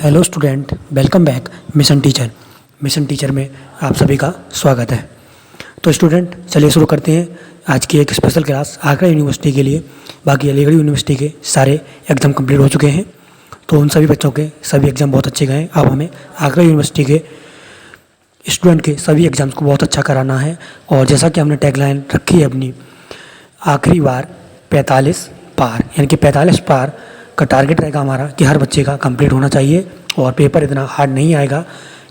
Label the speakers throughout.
Speaker 1: Hello student, welcome back mission teacher में आप सभी का स्वागत है। तो स्टूडेंट चलिए शुरू करते हैं आज की एक स्पेशल क्लास आगरा यूनिवर्सिटी के लिए। बाकी अलीगढ़ यूनिवर्सिटी के सारे एग्ज़ाम कंप्लीट हो चुके हैं, तो उन सभी बच्चों के सभी एग्ज़ाम बहुत अच्छे गए। अब हमें आगरा यूनिवर्सिटी के स्टूडेंट के सभी एग्ज़ाम्स को बहुत अच्छा कराना है। और जैसा कि हमने टैगलाइन रखी है अपनी, आखिरी बार 45 पार, यानी कि 45 पार का टारगेट रहेगा हमारा कि हर बच्चे का कंप्लीट होना चाहिए। और पेपर इतना हार्ड नहीं आएगा,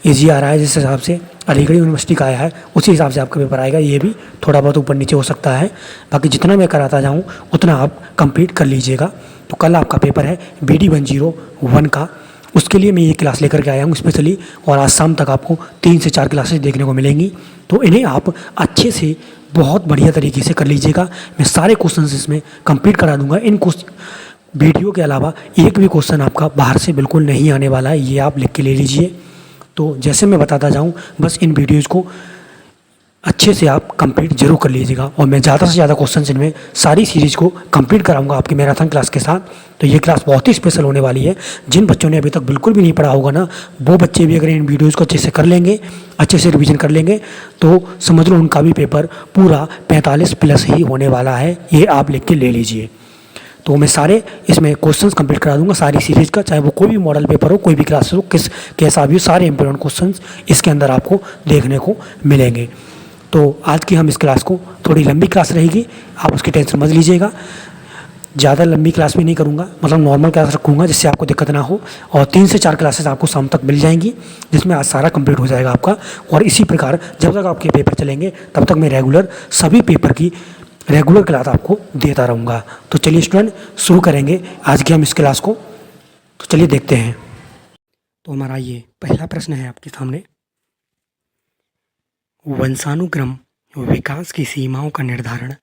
Speaker 1: इजी आ रहा है जिस हिसाब से अलीगढ़ यूनिवर्सिटी का आया है उसी हिसाब से आपका पेपर आएगा। ये भी थोड़ा बहुत ऊपर नीचे हो सकता है, बाकी जितना मैं कराता जाऊँ उतना आप कंप्लीट कर लीजिएगा। तो कल आपका पेपर है BD 101 का, उसके लिए मैं ये क्लास लेकर के आया हूँ स्पेशली। और आज शाम तक आपको 3 से 4 क्लासेस देखने को मिलेंगी, तो इन्हें आप अच्छे से बहुत बढ़िया तरीके से कर लीजिएगा। मैं सारे क्वेश्चंस इसमें कंप्लीट करा दूंगा। इन वीडियो के अलावा एक भी क्वेश्चन आपका बाहर से बिल्कुल नहीं आने वाला है, ये आप लिख के ले लीजिए। तो जैसे मैं बताता जाऊँ, बस इन वीडियोज़ को अच्छे से आप कंप्लीट जरूर कर लीजिएगा। और मैं ज़्यादा से ज़्यादा क्वेश्चन इनमें सारी सीरीज़ को कंप्लीट कराऊंगा आपकी मैराथन क्लास के साथ। तो ये क्लास बहुत ही स्पेशल होने वाली है। जिन बच्चों ने अभी तक बिल्कुल भी नहीं पढ़ा होगा ना, वो बच्चे भी अगर इन वीडियोज़ को अच्छे से कर लेंगे, अच्छे से रिवीजन कर लेंगे, तो समझ लो उनका भी पेपर पूरा 45 प्लस ही होने वाला है। ये आप लिख के ले लीजिए। तो मैं सारे इसमें क्वेश्चंस कंप्लीट करा दूंगा सारी सीरीज़ का, चाहे वो कोई भी मॉडल पेपर हो, कोई भी क्लास हो, कैसा भी हो, सारे इंपॉर्टेंट क्वेश्चंस इसके अंदर आपको देखने को मिलेंगे। तो आज की हम इस क्लास को, थोड़ी लंबी क्लास रहेगी, आप उसकी टेंशन मत लीजिएगा। ज़्यादा लंबी क्लास भी नहीं करूँगा, मतलब नॉर्मल क्लास रखूँगा जिससे आपको दिक्कत ना हो। और 3 से 4 क्लासेस आपको शाम तक मिल जाएंगी, जिसमें आज सारा कंप्लीट हो जाएगा आपका। और इसी प्रकार जब तक आपके पेपर चलेंगे तब तक मैं रेगुलर सभी पेपर की रेगुलर क्लास आपको देता रहूँगा। तो चलिए स्टूडेंट शुरू करेंगे आज की हम इस क्लास को। तो चलिए देखते हैं। तो हमारा ये पहला प्रश्न है आपके सामने। वंशानुक्रम विकास की सीमाओं का निर्धारण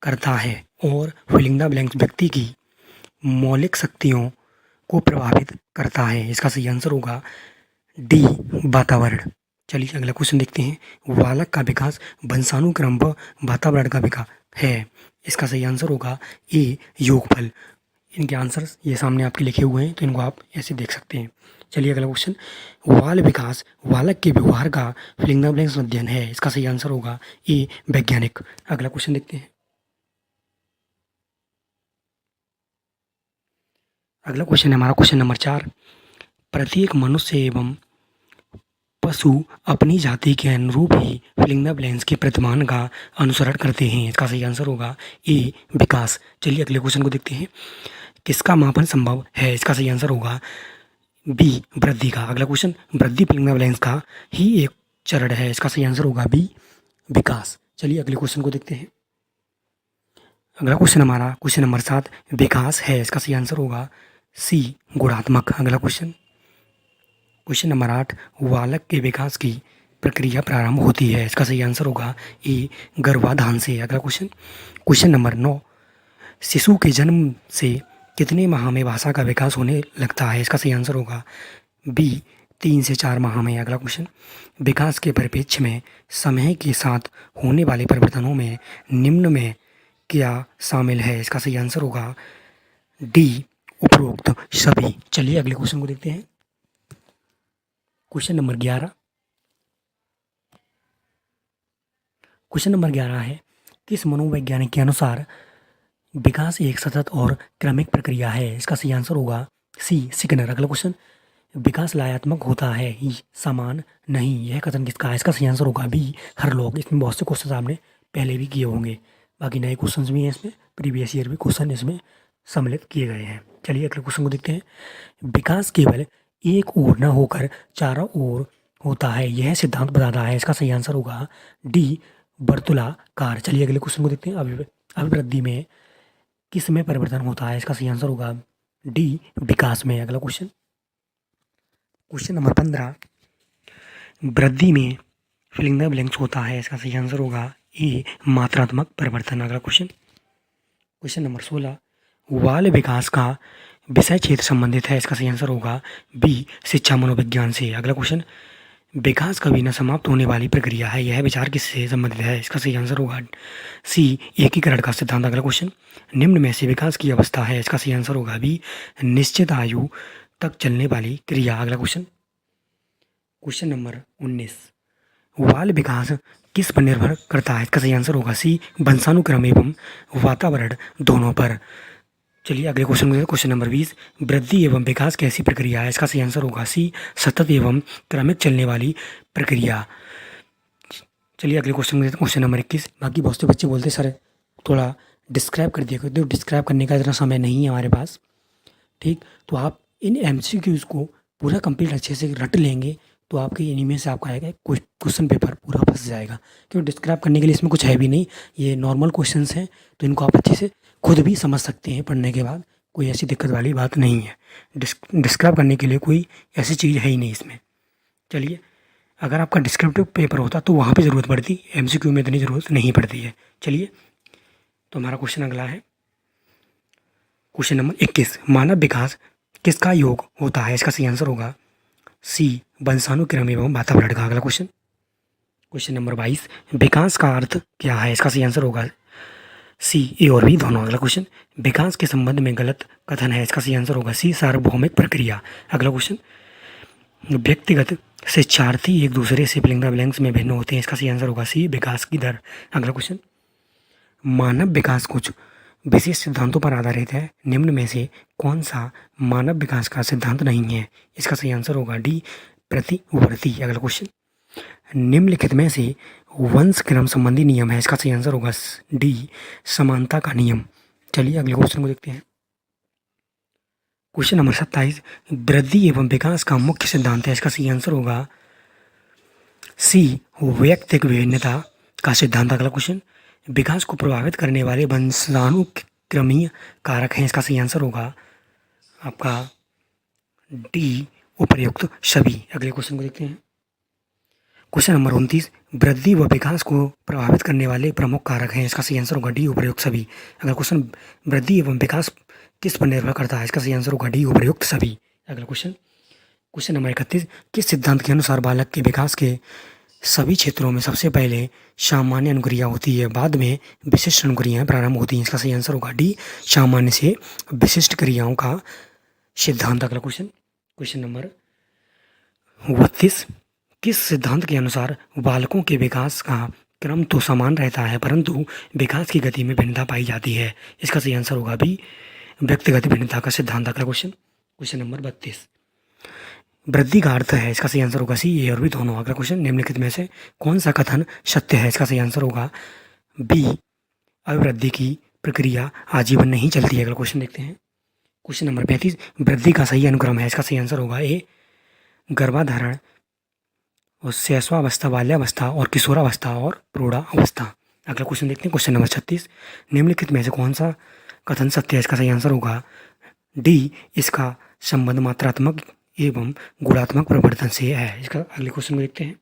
Speaker 1: करता है और फिलिंग द ब्लैंक्स व्यक्ति की मौलिक शक्तियों को प्रभावित करता है। इसका सही आंसर होगा डी, वातावरण। चलिए अगला क्वेश्चन देखते हैं। बालक का विकास वंशानुक्रम व वातावरण का विकास है। इसका सही आंसर होगा ए, योगफल। इनके आंसर्स ये सामने आपके लिखे हुए हैं, तो इनको आप ऐसे देख सकते हैं। चलिए अगला क्वेश्चन। बाल विकास बालक के व्यवहार का फिलिंग द ब्लैंक्स अध्ययन है। इसका सही आंसर होगा ए, वैज्ञानिक। अगला क्वेश्चन देखते हैं। अगला क्वेश्चन है हमारा क्वेश्चन नंबर 4। प्रत्येक मनुष्य एवं पशु अपनी जाति के अनुरूप ही फिलिंग द ब्लैंक्स के प्रतिमान का अनुसरण करते हैं। इसका सही आंसर होगा ए, विकास। चलिए अगले क्वेश्चन को देखते हैं। किसका मापन संभव है? इसका सही आंसर होगा बी, वृद्धि का। अगला क्वेश्चन। वृद्धि फिलिंग द ब्लैंक्स का ही एक चरण है। इसका सही आंसर होगा बी, विकास। चलिए अगले क्वेश्चन को देखते हैं। अगला क्वेश्चन हमारा क्वेश्चन नंबर 7 विकास है। इसका सही आंसर होगा सी, गुणात्मक। अगला क्वेश्चन क्वेश्चन नंबर 8 बालक के विकास की प्रक्रिया प्रारंभ होती है। इसका सही आंसर होगा ए, गर्भाधान से। अगला क्वेश्चन क्वेश्चन नंबर 9 शिशु के जन्म से कितने माह में भाषा का विकास होने लगता है? इसका सही आंसर होगा बी, 3 से 4 माह में। अगला क्वेश्चन विकास के परिप्रेक्ष्य में समय के साथ होने वाले परिवर्तनों में निम्न में क्या शामिल है? इसका सही आंसर होगा डी, उपरोक्त सभी। चलिए अगले क्वेश्चन को देखते हैं। Question number 11। क्वेश्चन नंबर 11 है किस मनोवैज्ञानिक के अनुसार विकास एक सतत और क्रमिक प्रक्रिया है? इसका सही आंसर होगा सी, स्किनर। अगला क्वेश्चन विकास लयात्मक होता है ही समान नहीं, यह कथन किसका है? इसका सही आंसर होगा बी, हरलॉग। इसमें बहुत से क्वेश्चन आपने पहले भी किए होंगे, बाकी नए क्वेश्चंस भी हैं इसमें, प्रीवियस ईयर भी क्वेश्चन इसमें सम्मिलित किए गए हैं। चलिए अगले क्वेश्चन को देखते हैं। विकास केवल एक ओर न होकर चारों ओर होता है, यह सिद्धांत बताता है। इसका सही आंसर होगा डी, वर्तुलाकार। चलिए अगले क्वेश्चन को देखते हैं। अभिवृद्धि में किस में परिवर्तन होता है? इसका सही आंसर होगा डी, विकास में। अगला क्वेश्चन क्वेश्चन नंबर 15 वृद्धि में फिलिंग द ब्लैंक्स होता है। इसका सही आंसर होगा ए, मात्रात्मक परिवर्तन। अगला क्वेश्चन क्वेश्चन नंबर 16 बाल विकास का विषय क्षेत्र संबंधित है। इसका सही आंसर होगा बी, शिक्षा मनोविज्ञान से। अगला क्वेश्चन विकास कभी न समाप्त होने वाली प्रक्रिया है, यह विचार किससे संबंधित है? इसका सही आंसर होगा सी, एकीकरण का सिद्धांत। अगला क्वेश्चन निम्न में से विकास की अवस्था है। इसका सही आंसर होगा बी, निश्चित आयु तक चलने वाली क्रिया। अगला क्वेश्चन, क्वेश्चन नंबर 19, बाल विकास किस पर निर्भर करता है? इसका सही आंसर होगा सी, वंशानुक्रम एवं वातावरण दोनों पर। चलिए अगले क्वेश्चन में, क्वेश्चन नंबर 20, वृद्धि एवं विकास कैसी प्रक्रिया है? इसका सही आंसर होगा सी, सतत एवं क्रमिक चलने वाली प्रक्रिया। चलिए अगले क्वेश्चन में, क्वेश्चन नंबर 21, बाकी बहुत से बच्चे बोलते सर थोड़ा डिस्क्राइब कर दिया करते हो, डिस्क्राइब करने का इतना समय नहीं है हमारे पास, ठीक। तो आप इन एमसीक्यूज़ को पूरा कंप्लीट अच्छे से रट लेंगे तो आपके इनमें से आपका आएगा क्वेश्चन पेपर पूरा फंस जाएगा, क्योंकि डिस्क्राइब करने के लिए इसमें कुछ है भी नहीं, ये नॉर्मल क्वेश्चंस हैं, तो इनको आप अच्छे से खुद भी समझ सकते हैं पढ़ने के बाद, कोई ऐसी दिक्कत वाली बात नहीं है। डिस्क्राइब करने के लिए कोई ऐसी चीज़ है ही नहीं इसमें। चलिए, अगर आपका डिस्क्रिप्टिव पेपर होता तो वहाँ पे ज़रूरत पड़ती, एमसीक्यू में इतनी ज़रूरत नहीं पड़ती है। चलिए, तो हमारा क्वेश्चन अगला है, क्वेश्चन नंबर 21, मानव विकास किसका योग होता है? इसका सही आंसर होगा सी, वंशानुक्रम एवं वातावरण का। अगला क्वेश्चन, क्वेश्चन नंबर 22, विकास का अर्थ क्या है? इसका सही आंसर होगा सी, ए और बी दोनों। अगला क्वेश्चन, विकास के संबंध में गलत कथन है? इसका सही आंसर होगा सी, सार्वभौमिक प्रक्रिया। अगला क्वेश्चन, व्यक्तिगत शिक्षार्थी एक दूसरे से फिलिंग द ब्लैंक्स में भिन्न होते हैं? इसका सही आंसर होगा सी, विकास की दर। अगला क्वेश्चन, मानव विकास कुछ विशेष सिद्धांतों पर आधारित है, निम्न में से कौन सा मानव विकास का सिद्धांत नहीं है? इसका सही आंसर होगा डी, प्रतिवर्ती। अगला क्वेश्चन, निम्नलिखित में से वंश क्रम संबंधी नियम है? इसका सही आंसर होगा डी, समानता का नियम। चलिए अगले क्वेश्चन को देखते हैं, क्वेश्चन नंबर 27, वृद्धि एवं विकास का मुख्य सिद्धांत है? इसका सही आंसर होगा सी, वैयक्तिक विभिन्नता का सिद्धांत। अगला क्वेश्चन, विकास को प्रभावित करने वाले वंशानुक्रमीय कारक हैं? इसका सही आंसर होगा आपका डी, उपर्युक्त सभी। अगले क्वेश्चन को देखते हैं, क्वेश्चन नंबर 29, वृद्धि व विकास को प्रभावित करने वाले प्रमुख कारक हैं? इसका सही आंसर होगा डी, उपर्युक्त सभी। अगला क्वेश्चन, वृद्धि एवं विकास किस पर निर्भर करता है? इसका सही आंसर होगा डी, उपर्युक्त सभी। अगला क्वेश्चन, क्वेश्चन नंबर 31, किस सिद्धांत के अनुसार बालक के विकास के सभी क्षेत्रों में सबसे पहले सामान्य अनुक्रिया होती है, बाद में विशिष्ट अनुक्रियाएं प्रारंभ होती हैं? इसका सही आंसर होगा डी, सामान्य से विशिष्ट क्रियाओं का सिद्धांत। अगला क्वेश्चन, क्वेश्चन नंबर 32, किस सिद्धांत के अनुसार बालकों के विकास का क्रम तो समान रहता है परंतु विकास की गति में भिन्नता पाई जाती है? इसका सही आंसर होगा बी, व्यक्तिगत भिन्नता का सिद्धांत। अगला क्वेश्चन, क्वेश्चन नंबर 32, वृद्धि का अर्थ है? इसका सही आंसर होगा सी, ए और बी दोनों। अगला क्वेश्चन, निम्नलिखित में से कौन सा कथन सत्य है? इसका सही आंसर होगा बी, अभिवृद्धि की प्रक्रिया आजीवन नहीं चलती है। अगला क्वेश्चन देखते हैं, क्वेश्चन नंबर 35, वृद्धि का सही अनुक्रम है? इसका सही आंसर होगा ए, गर्भाधारण और शैशवावस्था, बाल्यावस्था और किशोरावस्था और प्रौढ़ावस्था। अगला क्वेश्चन देखते हैं, क्वेश्चन नंबर 36, निम्नलिखित में से कौन सा कथन सत्य है? इसका सही आंसर होगा डी, इसका संबंध मात्रात्मक एवं गुणात्मक परिवर्तन से है। इसका अगले क्वेश्चन को देखते हैं,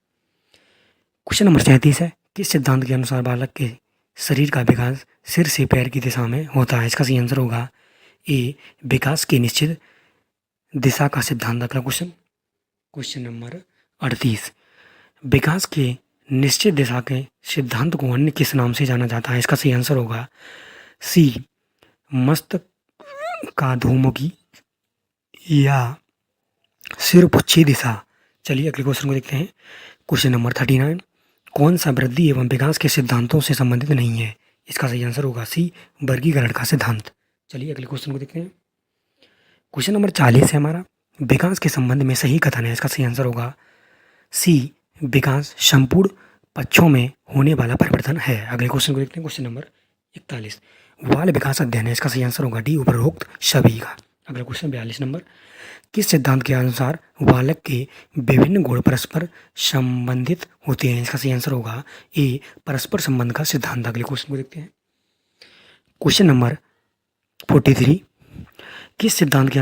Speaker 1: क्वेश्चन नंबर 37 है, किस सिद्धांत के अनुसार बालक के शरीर का विकास सिर से पैर की दिशा में होता है? इसका सही आंसर होगा ए, विकास की निश्चित दिशा का सिद्धांत। अगला क्वेश्चन, क्वेश्चन नंबर 38, विकास के निश्चित दिशा के सिद्धांत को अन्य किस नाम से जाना जाता है? इसका सही आंसर होगा सी, मस्तकाधोमुखी या सिरपुच्छी दिशा। चलिए अगले क्वेश्चन को देखते हैं, क्वेश्चन नंबर 39, कौन सा वृद्धि एवं विकास के सिद्धांतों से संबंधित नहीं है? इसका सही आंसर होगा सी, वर्गीकरण का सिद्धांत। चलिए अगले क्वेश्चन को देखते हैं, क्वेश्चन नंबर 40 है हमारा, विकास के संबंध में सही कथन है? इसका सही आंसर होगा सी, विकास संपूर्ण पक्षों में होने वाला परिवर्तन है। अगले क्वेश्चन को देखते हैं, क्वेश्चन नंबर 41, बाल विकास अध्ययन है? इसका सही आंसर होगा डी, उपरोक्त सभी का। अगला क्वेश्चन 42 नंबर, किस सिद्धांत के अनुसार बालक के विभिन्न गुण परस्पर संबंधित होते हैं? इसका सही आंसर होगा ए, परस्पर संबंध का सिद्धांत। अगले क्वेश्चन को देखते हैं, क्वेश्चन नंबर 43, किस सिद्धांत के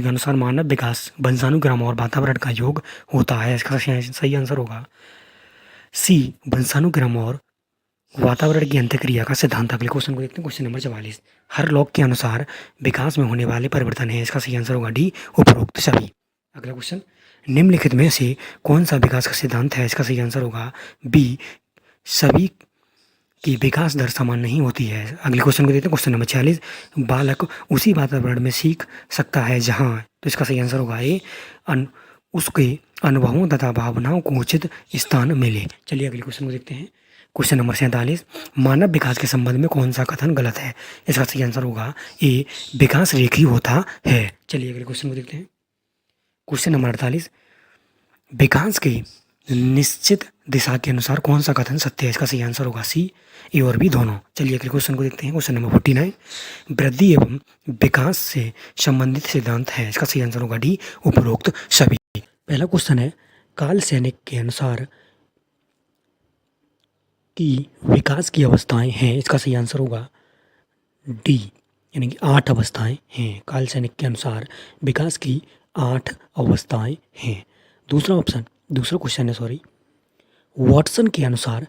Speaker 1: अनुसार मानव विकास वंशानुक्रम और वातावरण का योग होता है? इसका सही आंसर होगा सी, वंशानुक्रम और वातावरण की अंतःक्रिया का सिद्धांत। अगले क्वेश्चन को देखते हैं, क्वेश्चन नंबर 44, हर लॉग के अनुसार विकास में होने वाले परिवर्तन है? इसका सही आंसर होगा डी, उपरोक्त सभी। अगला क्वेश्चन, निम्नलिखित में से कौन सा विकास का सिद्धांत है? इसका सही आंसर होगा बी, सभी कि विकास दर समान नहीं होती है। अगले क्वेश्चन को देखते हैं, क्वेश्चन नंबर 46। बालक उसी वातावरण में सीख सकता है जहाँ, तो इसका सही आंसर होगा ए, उसके अनुभवों तथा भावनाओं को उचित स्थान मिले। चलिए अगले क्वेश्चन को देखते हैं, क्वेश्चन नंबर 47। मानव विकास के संबंध में कौन सा कथन गलत है? इसका सही आंसर होगा ए, विकास रेखीय होता है। चलिए अगले क्वेश्चन को देखते हैं, क्वेश्चन नंबर 48। विकास की निश्चित दिशा के अनुसार कौन सा कथन सत्य है? इसका सही आंसर होगा सी, ए और बी दोनों। चलिए अगले क्वेश्चन को देखते हैं, क्वेश्चन नंबर 49। वृद्धि एवं विकास से संबंधित सिद्धांत है। इसका सही आंसर होगा डी, उपरोक्त सभी। पहला क्वेश्चन है, काल सैनिक के अनुसार की विकास की अवस्थाएं हैं। इसका सही आंसर होगा डी, यानी कि 8 अवस्थाएं हैं। काल सैनिक के अनुसार विकास की 8 अवस्थाएं हैं। दूसरा क्वेश्चन है, वॉटसन के अनुसार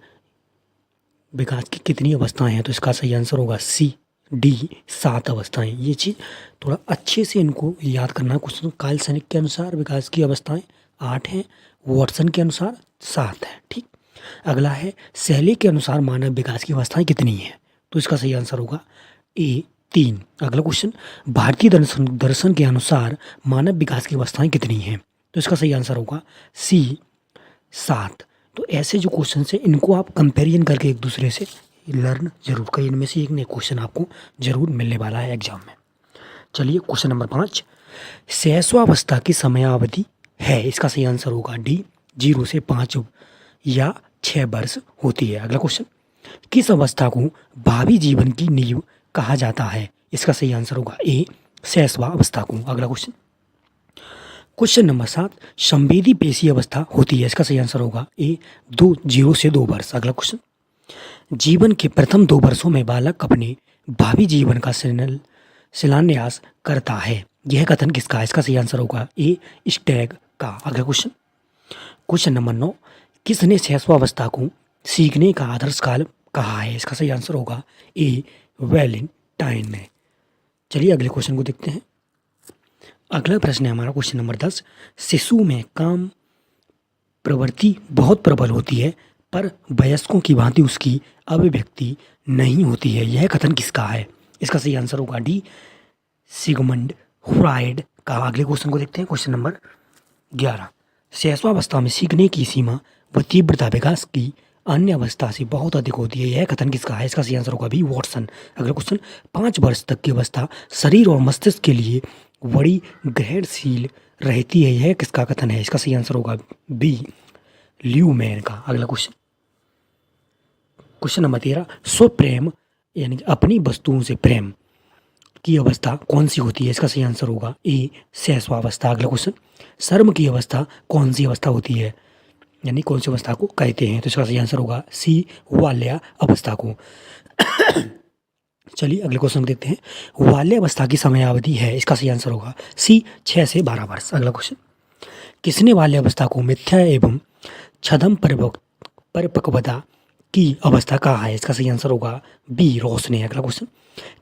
Speaker 1: विकास की कितनी अवस्थाएं हैं? तो इसका सही आंसर होगा सी, डी, 7 अवस्थाएं। ये चीज़ थोड़ा अच्छे से इनको याद करना। क्वेश्चन, काल सैनिक के अनुसार विकास की अवस्थाएं 8 हैं, वॉटसन के अनुसार 7 है। ठीक। अगला है, शैली के अनुसार मानव विकास की अवस्थाएं कितनी हैं? तो इसका सही आंसर होगा ए, 3। अगला क्वेश्चन, भारतीय दर्शन के अनुसार मानव विकास की अवस्थाएं कितनी हैं? तो इसका सही आंसर होगा सी, 7। तो ऐसे जो क्वेश्चन है इनको आप कंपेरिजन करके एक दूसरे से लर्न जरूर करिए। इनमें से एक नए क्वेश्चन आपको जरूर मिलने वाला है एग्जाम में। चलिए क्वेश्चन नंबर 5। शैशवावस्था की समयावधि है। इसका सही आंसर होगा डी, 0 से 5 या 6 वर्ष होती है। अगला क्वेश्चन, किस अवस्था को भावी जीवन की नींव कहा जाता है? इसका सही आंसर होगा ए, शैशवावस्था को। अगला क्वेश्चन नंबर 7। संवेदी पेशी अवस्था होती है। इसका सही आंसर होगा ए, 0 से 2 वर्ष। अगला क्वेश्चन, जीवन के प्रथम 2 वर्षों में बालक अपने भावी जीवन का शिलान्यास करता है। यह कथन किसका है? इसका सही आंसर होगा ए, स्टैग का। अगला क्वेश्चन नंबर 9। किसने शैशवावस्था को सीखने का आदर्श काल कहा है? इसका सही आंसर होगा ए, वैलेंटाइन ने। चलिए अगले क्वेश्चन को देखते हैं। अगला प्रश्न है हमारा क्वेश्चन नंबर 10। शिशु में काम प्रवृत्ति बहुत प्रबल होती है पर वयस्कों की भांति उसकी अभिव्यक्ति नहीं होती है। यह कथन किसका है? इसका सही आंसर होगा डी, सिगमंड फ्राइड का। अगले क्वेश्चन को देखते हैं, क्वेश्चन नंबर 11। शैशवावस्था में सीखने की सीमा व तीव्रता विकास की अन्य अवस्था से बहुत अधिक होती है। यह कथन किसका है? इसका सही आंसर होगा बी, वॉटसन। अगला क्वेश्चन, 5 वर्ष तक की अवस्था शरीर और मस्तिष्क के लिए बड़ी ग्रहणशील रहती है। यह किसका कथन है? इसका सही आंसर होगा बी, ल्यूमैन का। अगला क्वेश्चन नंबर 13। स्वप्रेम यानी अपनी वस्तुओं से प्रेम की अवस्था कौन सी होती है? इसका सही आंसर होगा ए, शैशवावस्था। अगला क्वेश्चन, शर्म की अवस्था कौन सी अवस्था होती है, यानी कौन सी अवस्था को कहते हैं? तो इसका सही आंसर होगा सी, वाल्या अवस्था को। चलिए अगले क्वेश्चन देखते हैं। वाल्या अवस्था की समयावधि है। इसका सही आंसर होगा सी, 6 से 12 वर्ष। अगला क्वेश्चन, किसने वाल्या अवस्था को मिथ्या एवं छद्म परिपक्वता की अवस्था कहा है? इसका सही आंसर होगा बी, रॉस ने। अगला क्वेश्चन,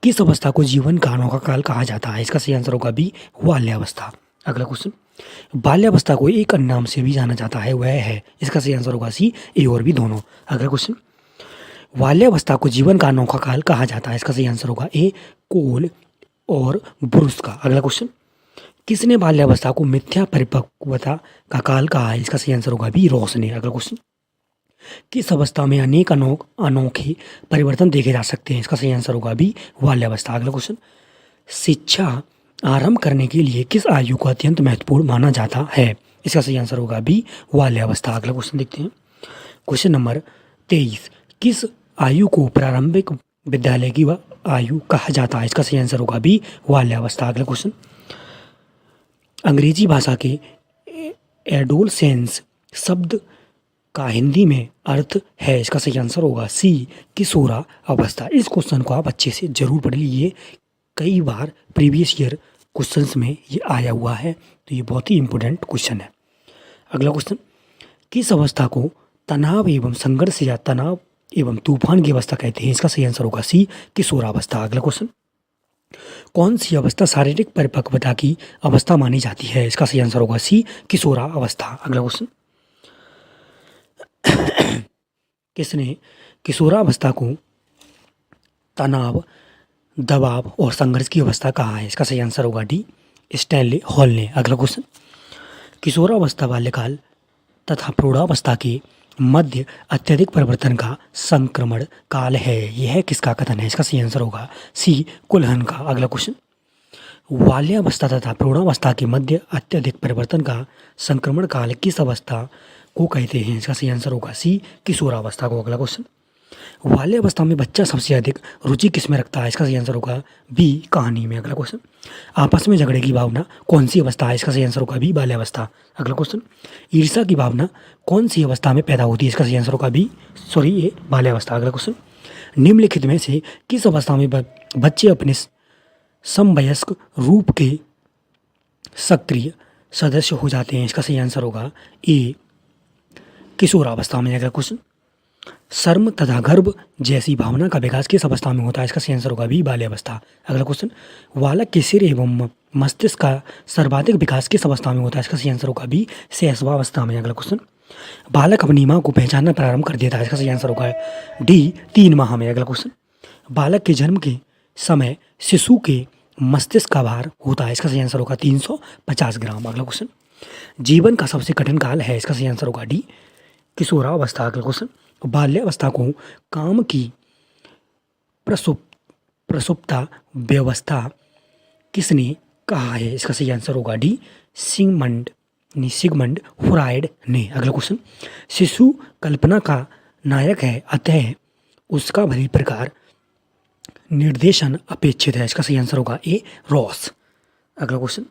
Speaker 1: किस अवस्था को जीवन का अनोखा काल कहा जाता है? इसका सही आंसर होगा बी, बाल्यावस्था। अगला क्वेश्चन, बाल्यावस्था को एक अन्य नाम से भी जाना जाता है, वह है? इसका सही आंसर होगा सी, ए और बी दोनों। अगला क्वेश्चन, बाल्यावस्था को जीवन का अनोखा काल कहा जाता है। इसका सही आंसर होगा ए, कोल और ब्रुस का। अगला क्वेश्चन, किसने बाल्यावस्था को मिथ्या परिपक्वता का काल कहा है? इसका सही आंसर होगा बी, रॉस ने। अगला क्वेश्चन, किस अवस्था में अनेक अनोखे परिवर्तन देखे जा सकते हैं? इसका सही आंसर होगा बी, बाल्यावस्था। अगला क्वेश्चन, शिक्षा आरंभ करने के लिए किस आयु को अत्यंत महत्वपूर्ण माना जाता है? इसका सही आंसर होगा बी, बाल्यावस्था। अगला क्वेश्चन देखते हैं, क्वेश्चन नंबर 23। किस आयु को प्रारंभिक विद्यालय की आयु कहा जाता है? इसका सही आंसर होगा बी, बाल्यावस्था। अगला क्वेश्चन, अंग्रेजी भाषा के एडोलसेंस शब्द का हिंदी में अर्थ है? इसका सही आंसर होगा सी, किशोरा अवस्था। इस क्वेश्चन को आप अच्छे से जरूर पढ़ लीजिए, कई बार प्रीवियस ईयर क्वेश्चंस में ये आया हुआ है, तो ये बहुत ही इंपॉर्टेंट क्वेश्चन है। अगला क्वेश्चन, किस अवस्था को तनाव एवं संघर्ष या तनाव एवं तूफान की अवस्था कहते हैं? इसका सही आंसर होगा सी, किशोरावस्था। अगला क्वेश्चन, कौन सी अवस्था शारीरिक परिपक्वता की अवस्था मानी जाती है? इसका सही आंसर होगा सी, किशोरावस्था। अगला क्वेश्चन, किशोरावस्था को तनाव, दबाव और संघर्ष की अवस्था कहा है? इसका सही आंसर होगा डी, स्टैनली हॉल ने। अगला क्वेश्चन, किशोरावस्था बाल्यकाल तथा प्रौढ़ावस्था के मध्य अत्यधिक परिवर्तन का संक्रमण काल है, यह किसका कथन है? इसका सही आंसर होगा सी, कुलहन का। अगला क्वेश्चन, बाल्यावस्था तथा प्रौढ़ावस्था के मध्य अत्यधिक परिवर्तन का संक्रमण काल किस अवस्था को कहते हैं? इसका सही आंसर होगा सी, किशोरावस्था को। अगला क्वेश्चन, बाल्यावस्था में बच्चा सबसे अधिक रुचि किसमें रखता है? इसका सही आंसर होगा बी, कहानी में। अगला क्वेश्चन, आपस में झगड़े की भावना कौन सी अवस्था है? इसका सही आंसर होगा बी, बाल्यावस्था। अगला क्वेश्चन, ईर्ष्या की भावना कौन सी अवस्था में पैदा होती है? इसका सही आंसर होगा बी, ये बाल्यावस्था। अगला क्वेश्चन, निम्नलिखित में से किस अवस्था में बच्चे अपने समवयस्क रूप के सक्रिय सदस्य हो जाते हैं? इसका सही आंसर होगा ए, किशोरावस्था में। अगला क्वेश्चन, शर्म तथा गर्व जैसी भावना का विकास किस अवस्था में होता है? इसका सही आंसर होगा बी, बाल्यावस्था। अगला क्वेश्चन, बालक के सिर एवं मस्तिष्क का सर्वाधिक विकास किस अवस्था में होता है? इसका सही आंसर होगा बी, शैशवावस्था में। अगला क्वेश्चन, बालक अपनी माँ को पहचानना प्रारंभ कर देता है? इसका सही आंसर होगा डी, 3 माह में। अगला क्वेश्चन, बालक के जन्म के समय शिशु के मस्तिष्क का भार होता है? इसका सही आंसर होगा 350 ग्राम। अगला क्वेश्चन, जीवन का सबसे कठिन काल है? इसका सही आंसर होगा डी, किशोरावस्था। अगला क्वेश्चन, बाल्यावस्था को काम की प्रसुप्ता व्यवस्था किसने कहा है? इसका सही आंसर होगा डी, सिगमंड फ्रायड ने। अगला क्वेश्चन, शिशु कल्पना का नायक है, अतः उसका भली प्रकार निर्देशन अपेक्षित है? इसका सही आंसर होगा ए, रॉस। अगला क्वेश्चन,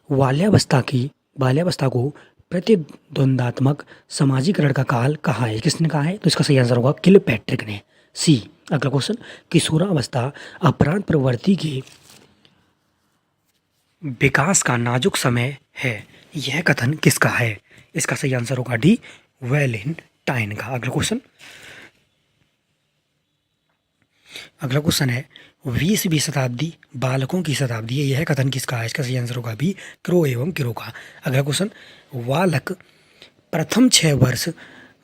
Speaker 1: बाल्यावस्था को प्रतिद्वंदात्मक समाजीकरण का काल कहा है? किसने कहा है? तो इसका सही आंसर होगा किलपैट्रिक ने, सी। अगला क्वेश्चन, किशोरावस्था अपराध प्रवृत्ति के विकास का नाजुक समय है, यह कथन किसका है? इसका सही आंसर होगा डी, वैलेंटाइन का। अगला क्वेश्चन है 20वीं शताब्दी बालकों की शताब्दी है, यह कथन किसका है? इसका सही आंसर होगा बी, क्रो एवं किरो का। अगला क्वेश्चन, बालक प्रथम 6 वर्ष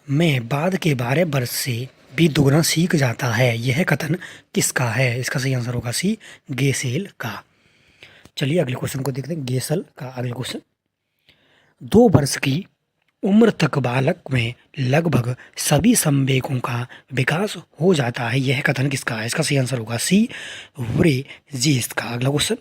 Speaker 1: में बाद के 12 वर्ष से भी दोगुना सीख जाता है, यह कथन किसका है? इसका सही आंसर होगा सी, गेसेल का। चलिए अगले क्वेश्चन को देखते हैं, गेसल का। अगला क्वेश्चन, 2 वर्ष की उम्र तक बालक में लगभग सभी संवेगों का विकास हो जाता है, यह कथन किसका है? इसका सही आंसर होगा सी, व्रेजिस का। अगला क्वेश्चन,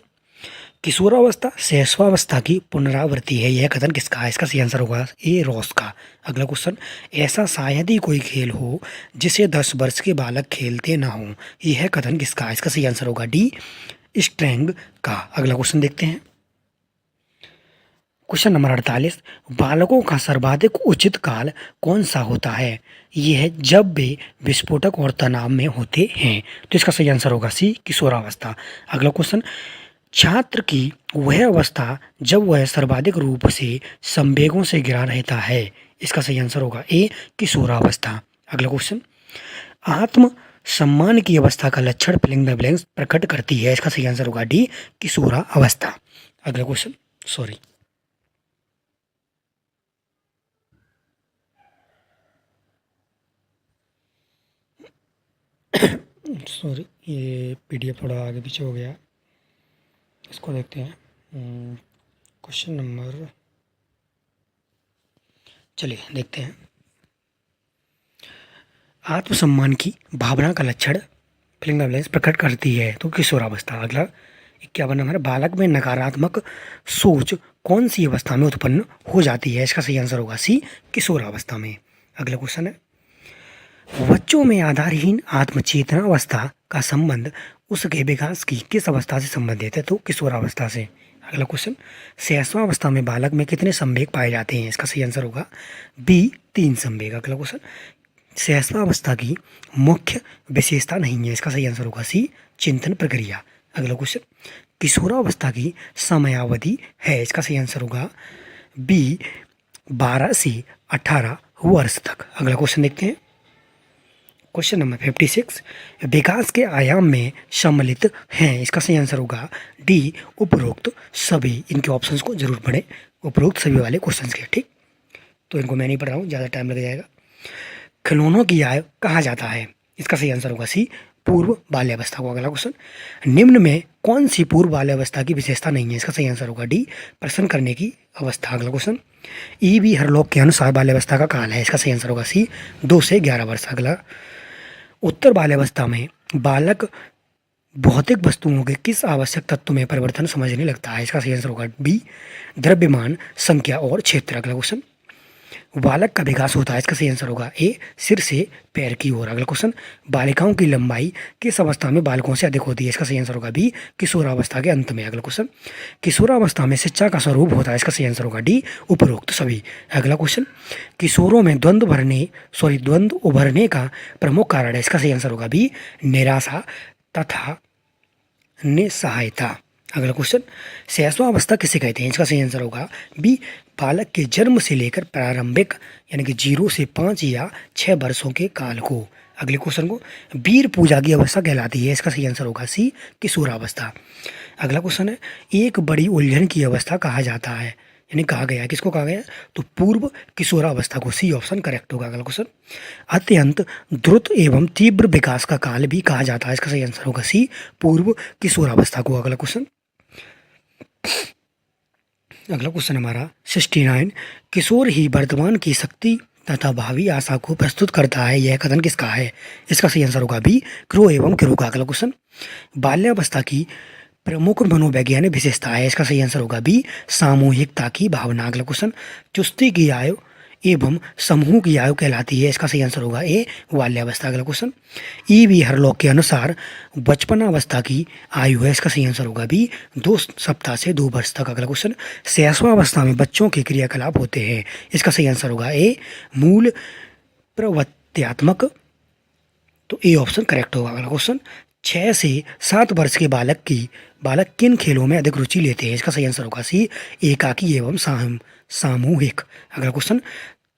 Speaker 1: किशोरावस्था शैशवावस्था की पुनरावृत्ति है, यह कथन किसका है? इसका सही आंसर होगा ए, रॉस का। अगला क्वेश्चन, ऐसा शायद ही कोई खेल हो जिसे 10 वर्ष के बालक खेलते ना हो, यह कथन किसका है? इसका सही आंसर होगा डी, स्ट्रैंग का। अगला क्वेश्चन देखते हैं, क्वेश्चन नंबर 48, बालकों का सर्वाधिक उचित काल कौन सा होता है? यह जब वे विस्फोटक और तनाव में होते हैं, तो इसका सही आंसर होगा सी, किशोरावस्था। अगला क्वेश्चन, छात्र की वह अवस्था जब वह सर्वाधिक रूप से संवेगों से घिरा रहता है, इसका सही आंसर होगा ए, किशोरावस्था। अगला क्वेश्चन, आत्म सम्मान की अवस्था का लक्षण फिलिंग द ब्लैंक्स प्रकट करती है, इसका सही आंसर होगा डी, किशोरावस्था। अगला क्वेश्चन, ये PDF थोड़ा आगे पीछे हो गया, इसको देखते हैं। क्वेश्चन नंबर, चलिए देखते हैं, आत्मसम्मान की भावना का लक्षण फिलिंग द ब्लैंक्स प्रकट करती है, तो किशोरावस्था। अगला 51 नंबर, बालक में नकारात्मक सोच कौन सी अवस्था में उत्पन्न हो जाती है? इसका सही आंसर होगा सी, किशोरावस्था में। अगला क्वेश्चन है, बच्चों में आधारहीन आत्मचेतना अवस्था का संबंध उसके विकास की किस अवस्था से संबंधित है? तो किशोरावस्था से। अगला क्वेश्चन, शैशवावस्था में बालक में कितने संवेग पाए जाते हैं? इसका सही आंसर होगा बी, 3 संवेग। अगला क्वेश्चन, शैशवावस्था की मुख्य विशेषता नहीं है, इसका सही आंसर होगा सी, चिंतन प्रक्रिया। अगला क्वेश्चन, किशोरावस्था की समयावधि है, इसका सही आंसर होगा बी, 12 से 18 वर्ष तक। अगला क्वेश्चन देखते हैं, क्वेश्चन नंबर 56, विकास के आयाम में सम्मिलित हैं, इसका सही आंसर होगा डी, उपरोक्त सभी। इनके ऑप्शंस को जरूर पढ़ें, उपरोक्त सभी वाले क्वेश्चंस के, ठीक। तो इनको मैं नहीं पढ़ रहा हूँ, ज़्यादा टाइम लग जाएगा। खिलौनों की आयु कहा जाता है? इसका सही आंसर होगा सी, पूर्व बाल्यावस्था को। अगला क्वेश्चन, निम्न में कौन सी पूर्व बाल्यावस्था की विशेषता नहीं है? इसका सही आंसर होगा डी, प्रसन्न करने की अवस्था। अगला क्वेश्चन, ई बी हरलॉक के अनुसार बाल्यावस्था का काल है? इसका सही आंसर होगा सी, 2 से 11 वर्ष। अगला, उत्तर बाल्यावस्था में बालक भौतिक वस्तुओं के किस आवश्यक तत्व में परिवर्तन समझने लगता है? इसका सही आंसर होगा बी, द्रव्यमान, संख्या और क्षेत्र। अगला क्वेश्चन, बालक का विकास होता है? इसका सही आंसर होगा ए, सिर से पैर की ओर। अगला क्वेश्चन, बालिकाओं की लंबाई किस अवस्था में बालकों से अधिक होती है? इसका सही आंसर होगा बी, किशोरावस्था के अंत में। अगला क्वेश्चन, किशोरावस्था में शिक्षा का स्वरूप होता है? इसका सही आंसर होगा डी, उपरोक्त सभी। अगला क्वेश्चन, किशोरों में द्वंद्व उभरने का प्रमुख कारण है? इसका सही आंसर होगा बी, निराशा तथा निस्सहायता। अगला क्वेश्चन, शैशवावस्था किसे कहते हैं? इसका सही आंसर होगा बी, बालक के जन्म से लेकर प्रारंभिक यानी कि 0 से 5 या 6 वर्षों के काल को। अगले क्वेश्चन को, वीर पूजा की अवस्था कहलाती है? इसका सही आंसर होगा सी, किशोरावस्था। अगला क्वेश्चन है, एक बड़ी उलझन की अवस्था कहा जाता है, यानी कहा गया है, किसको कहा गया? तो पूर्व किशोरावस्था को। सी ऑप्शन करेक्ट होगा। अगला क्वेश्चन, अत्यंत द्रुत एवं तीव्र विकास का काल भी कहा जाता है? इसका सही आंसर होगा सी, पूर्व किशोरावस्था को। अगला क्वेश्चन हमारा 69, किशोर ही वर्तमान की शक्ति तथा भावी आशा को प्रस्तुत करता है, यह कथन किसका है? इसका सही आंसर होगा बी, क्रो एवं क्रो का। अगला क्वेश्चन, बाल्यावस्था की प्रमुख मनोवैज्ञानिक विशेषता है? इसका सही आंसर होगा बी, सामूहिकता की भावना। अगला क्वेश्चन, चुस्ती की आयु एवं समूह की आयु कहलाती है? इसका सही आंसर होगा ए, बाल्यावस्था। अगला क्वेश्चन, ई बी हरलॉक के अनुसार बचपनावस्था की आयु है? इसका सही आंसर होगा बी, 2 सप्ताह से 2 वर्ष तक। अगला क्वेश्चन, शैशवावस्था में बच्चों के क्रियाकलाप होते हैं? इसका सही आंसर होगा ए, मूल प्रवृत्त्यात्मक। तो ए ऑप्शन करेक्ट होगा। अगला क्वेश्चन, 6 से 7 वर्ष के बालक किन खेलों में अधिक रुचि लेते हैं? इसका सही आंसर होगा सी, एकाकी एवं सामूहिक। अगला क्वेश्चन,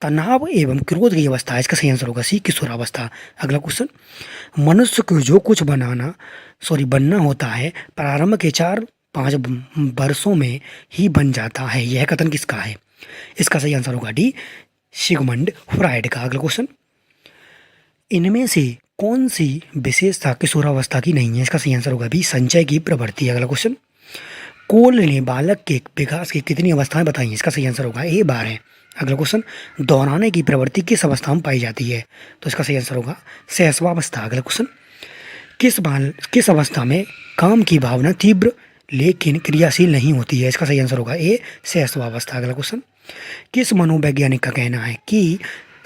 Speaker 1: तनाव एवं क्रोध की अवस्था है? इसका सही आंसर होगा सी, किशोरावस्था। अगला क्वेश्चन, मनुष्य को जो कुछ बनना होता है प्रारंभ के 4-5 वर्षों में ही बन जाता है, यह कथन किसका है? इसका सही आंसर होगा डी, सिगमंड फ्राइड का। अगला क्वेश्चन, इनमें से कौन सी विशेषता किशोरावस्था की नहीं है? इसका सही आंसर होगा बी, संचय की प्रवृत्ति। अगला क्वेश्चन, कोल ने बालक के विकास की कितनी अवस्थाएं बताई हैं? इसका सही आंसर होगा ए, 12। अगला क्वेश्चन, दोहराने की प्रवृत्ति किस अवस्था में पाई जाती है? तो इसका सही आंसर होगा शैशवावस्था। अगला क्वेश्चन, किस अवस्था में काम की भावना तीव्र लेकिन क्रियाशील नहीं होती है? इसका सही आंसर होगा ए, शैशवावस्था। अगला क्वेश्चन, किस मनोवैज्ञानिक का कहना है कि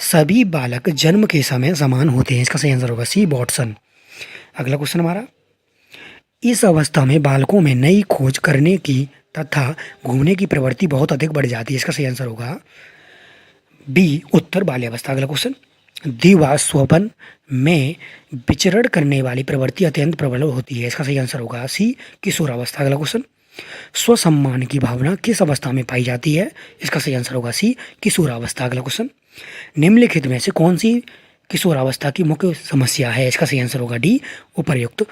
Speaker 1: सभी बालक जन्म के समय समान होते हैं? इसका सही आंसर होगा सी, वॉटसन। अगला क्वेश्चन हमारा, इस अवस्था में बालकों में नई खोज करने की तथा घूमने की प्रवृत्ति बहुत अधिक बढ़ जाती है? इसका सही आंसर होगा बी, उत्तर बाल्यावस्था। अगला क्वेश्चन, दिवा स्वपन में विचरण करने वाली प्रवृत्ति अत्यंत प्रबल होती है? इसका सही आंसर होगा सी, किशोरावस्था। अगला क्वेश्चन, स्वसम्मान की भावना किस अवस्था में पाई जाती है? इसका सही आंसर होगा सी, किशोरावस्था। अगला क्वेश्चन, निम्नलिखित में से कौन सी किशोरावस्था की मुख्य समस्या है? इसका सही आंसर होगा डी, उपर्युक्त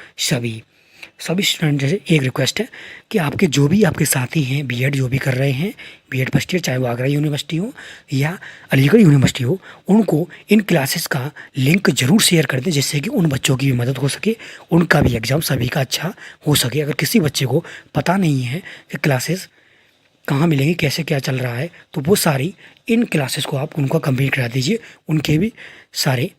Speaker 1: सभी स्टूडेंट जैसे एक रिक्वेस्ट है कि आपके जो भी आपके साथी हैं बीएड जो भी कर रहे हैं, बीएड फर्स्ट ईयर, चाहे वो आगरा यूनिवर्सिटी हो या अलीगढ़ यूनिवर्सिटी हो, उनको इन क्लासेस का लिंक जरूर शेयर कर दें, जिससे कि उन बच्चों की भी मदद हो सके, उनका भी एग्ज़ाम सभी का अच्छा हो सके। अगर किसी बच्चे को पता नहीं है कि क्लासेस कहाँ मिलेंगी, कैसे क्या चल रहा है, तो वो सारी इन क्लासेस को आप उनको कंप्लीट करा दीजिए, उनके भी सारे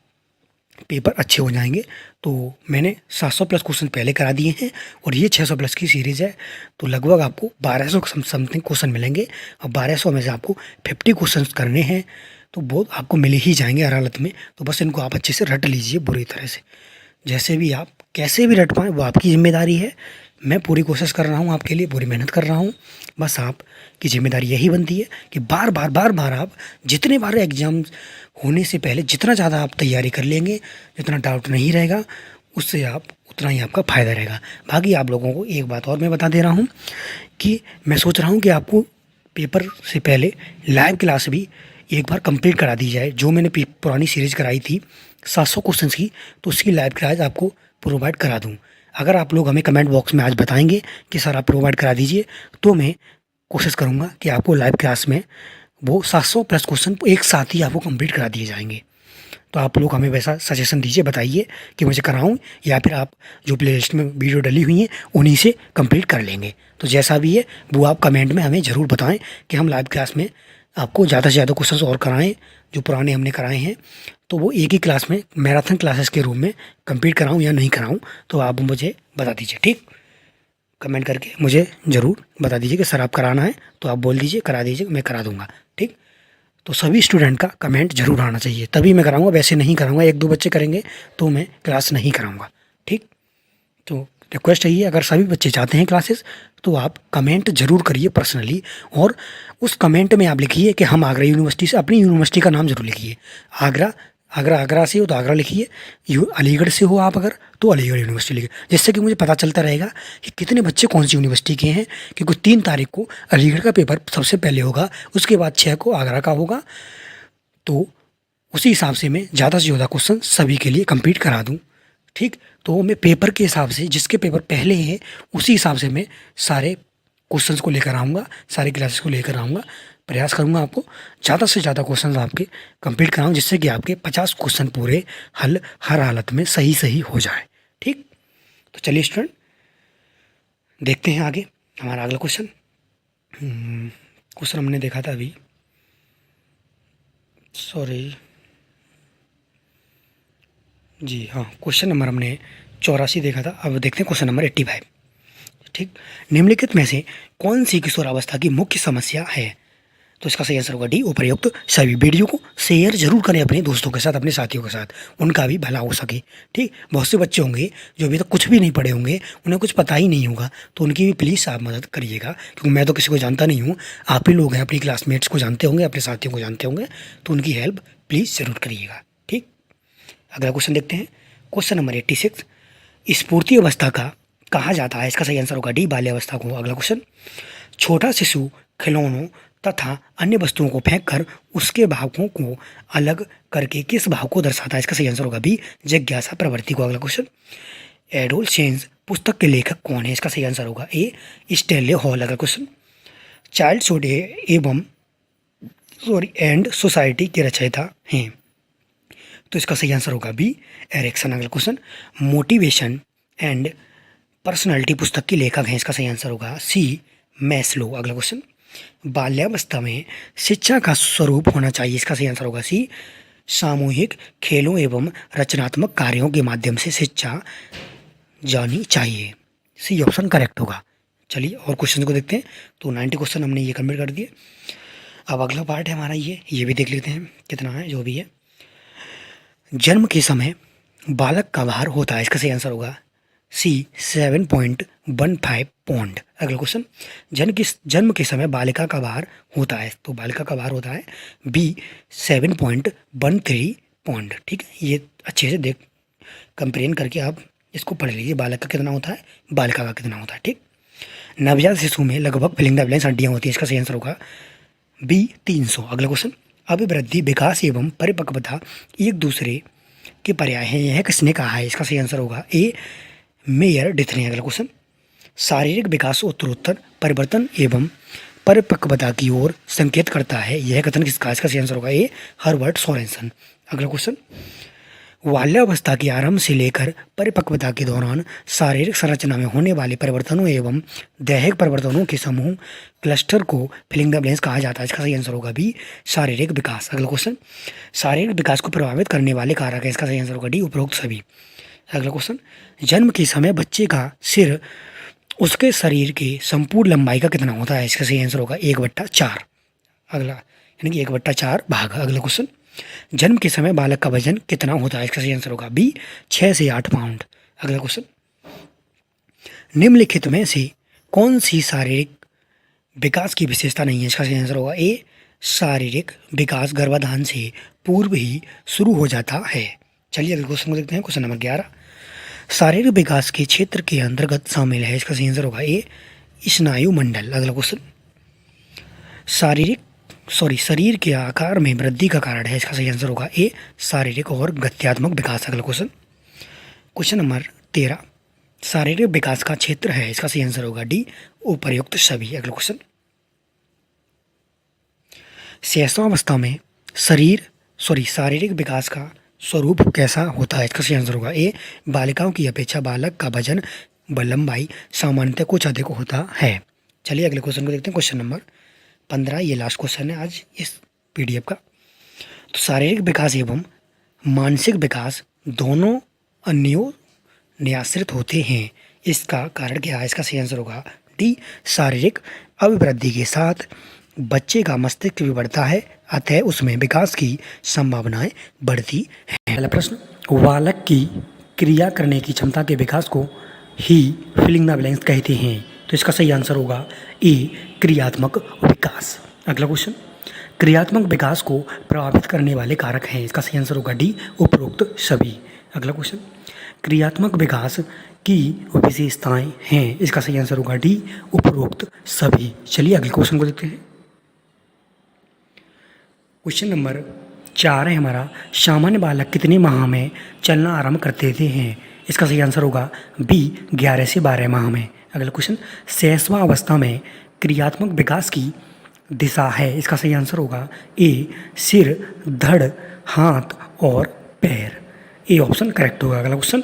Speaker 1: पेपर अच्छे हो जाएंगे। तो मैंने 700 प्लस क्वेश्चन पहले करा दिए हैं और ये 600 प्लस की सीरीज़ है, तो लगभग आपको 1200 समथिंग क्वेश्चन मिलेंगे और 1200 में से आपको 50 क्वेश्चन करने हैं, तो वो आपको मिल ही जाएंगे हर हालत में। तो बस इनको आप अच्छे से रट लीजिए बुरी तरह से, जैसे भी आप कैसे भी रट पाएँ वो आपकी जिम्मेदारी है। मैं पूरी कोशिश कर रहा हूँ आपके लिए, पूरी मेहनत कर रहा हूँ। बस आपकी जिम्मेदारी यही बनती है कि बार बार आप जितने बार एग्ज़ाम होने से पहले जितना ज़्यादा आप तैयारी कर लेंगे, जितना डाउट नहीं रहेगा, उससे आप उतना ही आपका फ़ायदा रहेगा। बाकी आप लोगों को एक बात और मैं बता दे रहा हूँ कि मैं सोच रहा हूँ कि आपको पेपर से पहले लाइव क्लास भी एक बार कंप्लीट करा दी जाए। जो मैंने पुरानी सीरीज़ कराई थी 700 क्वेश्चन की, तो उसकी लाइव क्लास आपको प्रोवाइड करा दूँ। अगर आप लोग हमें कमेंट बॉक्स में आज बताएंगे कि सर आप प्रोवाइड करा दीजिए, तो मैं कोशिश करूँगा कि आपको लाइव क्लास में वो 700 प्लस क्वेश्चन एक साथ ही आपको कंप्लीट करा दिए जाएंगे। तो आप लोग हमें वैसा सजेशन दीजिए, बताइए कि मुझे कराऊं या फिर आप जो प्लेलिस्ट में वीडियो डली हुई हैं उन्हीं से कंप्लीट कर लेंगे। तो जैसा भी है वो आप कमेंट में हमें ज़रूर बताएं कि हम लाइव क्लास में आपको ज़्यादा से ज़्यादा क्वेश्चंस और कराएं जो पुराने हमने कराए हैं, तो वो एक ही क्लास में मैराथन क्लासेस के रूप में कंप्लीट कराऊं या नहीं कराऊं, तो आप मुझे बता दीजिए। ठीक, कमेंट करके मुझे ज़रूर बता दीजिए कि सर आप कराना है तो आप बोल दीजिए, करा दीजिए, मैं करा दूंगा। ठीक, तो सभी स्टूडेंट का कमेंट जरूर आना चाहिए, तभी मैं कराऊंगा, वैसे नहीं कराऊंगा। एक दो बच्चे करेंगे तो मैं क्लास नहीं कराऊंगा। ठीक, तो रिक्वेस्ट यही है, अगर सभी बच्चे चाहते हैं क्लासेस तो आप कमेंट जरूर करिए पर्सनली, और उस कमेंट में आप लिखिए कि हम आगरा यूनिवर्सिटी से, अपनी यूनिवर्सिटी का नाम जरूर लिखिए। आगरा, अगर आगरा से हो तो आगरा लिखिए, अलीगढ़ से हो आप अगर तो अलीगढ़ यूनिवर्सिटी लिखिए, जिससे कि मुझे पता चलता रहेगा कि कितने बच्चे कौन सी यूनिवर्सिटी के हैं। क्योंकि 3 तारीख को अलीगढ़ का पेपर सबसे पहले होगा, उसके बाद 6 को आगरा का होगा, तो उसी हिसाब से मैं ज़्यादा से ज़्यादा क्वेश्चन सभी के लिए कंप्लीट करा दूँ। ठीक, तो मैं पेपर के हिसाब से, जिसके पेपर पहले हैं उसी हिसाब से मैं सारे क्वेश्चंस को लेकर आऊँगा, सारे क्लासेस को लेकर आऊँगा। प्रयास करूँगा आपको ज़्यादा से ज़्यादा क्वेश्चंस आपके कंप्लीट कराऊँ, जिससे कि आपके 50 क्वेश्चन पूरे हल हर हालत में सही सही हो जाए। ठीक, तो चलिए स्टूडेंट देखते हैं आगे हमारा अगला क्वेश्चन। क्वेश्चन हमने देखा था अभी, सॉरी जी हाँ, क्वेश्चन नंबर हमने 84 देखा था। अब देखते हैं क्वेश्चन नंबर 85। ठीक, निम्नलिखित में से कौन सी किशोरावस्था की मुख्य समस्या है? तो इसका सही आंसर होगा डी, उपर्युक्त सभी। वीडियो को शेयर जरूर करें अपने दोस्तों के साथ, अपने साथियों के साथ, उनका भी भला हो सके। ठीक, बहुत से बच्चे होंगे जो अभी तक कुछ भी नहीं पढ़े होंगे, उन्हें कुछ पता ही नहीं होगा, तो उनकी भी प्लीज़ आप मदद करिएगा, क्योंकि मैं तो किसी को जानता नहीं हूँ, आप ही लोग हैं, अपनी क्लासमेट्स को जानते होंगे, अपने साथियों को जानते होंगे, तो उनकी हेल्प प्लीज़ ज़रूर करिएगा। ठीक, अगला क्वेश्चन देखते हैं, क्वेश्चन नंबर 86। स्फूर्ति अवस्था का कहा जाता है? इसका सही आंसर होगा डी, बाल्यावस्था को। अगला क्वेश्चन, छोटा शिशु खिलौनों तथा अन्य वस्तुओं को फेंककर उसके भावों को अलग करके किस भाव को दर्शाता है? इसका सही आंसर होगा बी, जिज्ञासा प्रवृत्ति को। अगला क्वेश्चन, एडोलसेंस पुस्तक के लेखक कौन है? इसका सही आंसर होगा ए, स्टेनले हॉल। अगला क्वेश्चन, चाइल्डहुड एवं एंड सोसाइटी के रचयिता हैं? तो इसका सही आंसर होगा बी, एरिक्सन। अगला क्वेश्चन, मोटिवेशन एंड पर्सनालिटी पुस्तक के लेखक हैं? इसका सही आंसर होगा सी, मैस्लो। अगला क्वेश्चन, बाल्यावस्था में शिक्षा का स्वरूप होना चाहिए? इसका सही आंसर होगा सी, सामूहिक खेलों एवं रचनात्मक कार्यों के माध्यम से शिक्षा जानी चाहिए। सी ऑप्शन करेक्ट होगा। चलिए और क्वेश्चन को देखते हैं। तो 90 क्वेश्चन हमने ये कंप्लीट कर दिए। अब अगला पार्ट है हमारा ये भी देख लेते हैं कितना है जो भी है। जन्म के समय बालक का भार होता है? इसका सही आंसर होगा सी, 7.15 पौंड। अगला क्वेश्चन, जन्म के समय बालिका का भार होता है? तो बालिका का भार होता है बी, 7.13 पौंड। ठीक है, ये अच्छे से देख कंपेरिजन करके आप इसको पढ़ लीजिए, बालक का कितना होता है, बालिका का कितना होता है। ठीक, नवजात शिशु में लगभग फिलिंग द ब्लैंक्स हड्डियाँ होती है? इसका सही आंसर होगा बी, 300। अगला क्वेश्चन, अभिवृद्धि, विकास एवं परिपक्वता एक दूसरे के पर्याय हैं, यह किसने कहा है? इसका सही आंसर होगा ए, मेयर डिथ ने। अगला क्वेश्चन, शारीरिक विकास उत्तरोत्तर परिवर्तन एवं परिपक्वता की ओर संकेत करता है, यह कथन किसका? इसका सही आंसर होगा ए, हर्बर्ट सोरेनसन। अगला क्वेश्चन, बाल्यावस्था के आरंभ से लेकर परिपक्वता के दौरान शारीरिक संरचना में होने वाले परिवर्तनों एवं दैहिक परिवर्तनों के समूह क्लस्टर को फिलिंग द ब्लैंक्स कहा जाता है? इसका सही आंसर होगा बी, शारीरिक विकास। अगला क्वेश्चन, शारीरिक विकास को प्रभावित करने वाले कारक है? इसका सही आंसर होगा डी, उपरोक्त सभी। अगला क्वेश्चन, जन्म के समय बच्चे का सिर उसके शरीर की संपूर्ण लंबाई का कितना होता है? इसका सही आंसर होगा 1/4। अगला यानी कि 1/4 भाग। अगला क्वेश्चन, जन्म के समय बालक का वजन कितना होता है? इसका सही आंसर होगा बी, 6 से 8 पाउंड। अगला क्वेश्चन, निम्नलिखित में से कौन सी शारीरिक विकास की विशेषता नहीं है? इसका सही आंसर होगा ए, शारीरिक विकास गर्भाधान से पूर्व ही शुरू हो जाता है। चलिए अगले क्वेश्चन को देखते हैं। क्वेश्चन नंबर 11, शारीरिक विकास के क्षेत्र के अंतर्गत शामिल है? इसका सही आंसर होगा ए, स्नायु मंडल। अगला क्वेश्चन, शरीर के आकार में वृद्धि का कारण है? इसका सही आंसर होगा ए, शारीरिक और गत्यात्मक विकास। अगला क्वेश्चन, क्वेश्चन नंबर 13, शारीरिक विकास का क्षेत्र है? इसका सही आंसर होगा डी, उपर्युक्त सभी। अगला क्वेश्चन, शैशवावस्था में शारीरिक विकास का स्वरूप कैसा होता है? इसका सही आंसर होगा ए, बालिकाओं की अपेक्षा बालक का वजन व लंबाई सामान्यतः कुछ अधिक होता है। चलिए अगले क्वेश्चन को देखते हैं। क्वेश्चन नंबर 15, ये लास्ट क्वेश्चन है आज इस पीडीएफ का। तो शारीरिक विकास एवं मानसिक विकास दोनों अन्योन्याश्रित होते हैं, इसका कारण क्या है? इसका सही आंसर होगा डी, शारीरिक अभिवृद्धि के साथ बच्चे का मस्तिष्क भी बढ़ता है, अतः उसमें विकास की संभावनाएं बढ़ती हैं। पहला प्रश्न, बालक की क्रिया करने की क्षमता के विकास को ही फिलिंग द ब्लैंक्स कहते हैं, तो इसका सही आंसर होगा ए, क्रियात्मक विकास। अगला क्वेश्चन, क्रियात्मक विकास को प्रभावित करने वाले कारक हैं, इसका सही आंसर होगा डी, उपरोक्त सभी। अगला क्वेश्चन, क्रियात्मक विकास की विशेषताएं हैं, इसका सही आंसर होगा डी, उपरोक्त सभी। चलिए अगले क्वेश्चन को देखते हैं। क्वेश्चन नंबर 4 है हमारा, सामान्य बालक कितने माह में चलना आरंभ कर देते हैं? इसका सही आंसर होगा बी, 11 से 12 माह में। अगला क्वेश्चन, शैशवावस्था में क्रियात्मक विकास की दिशा है, इसका सही आंसर होगा ए, सिर, धड़, हाथ और पैर। ए ऑप्शन करेक्ट होगा। अगला क्वेश्चन,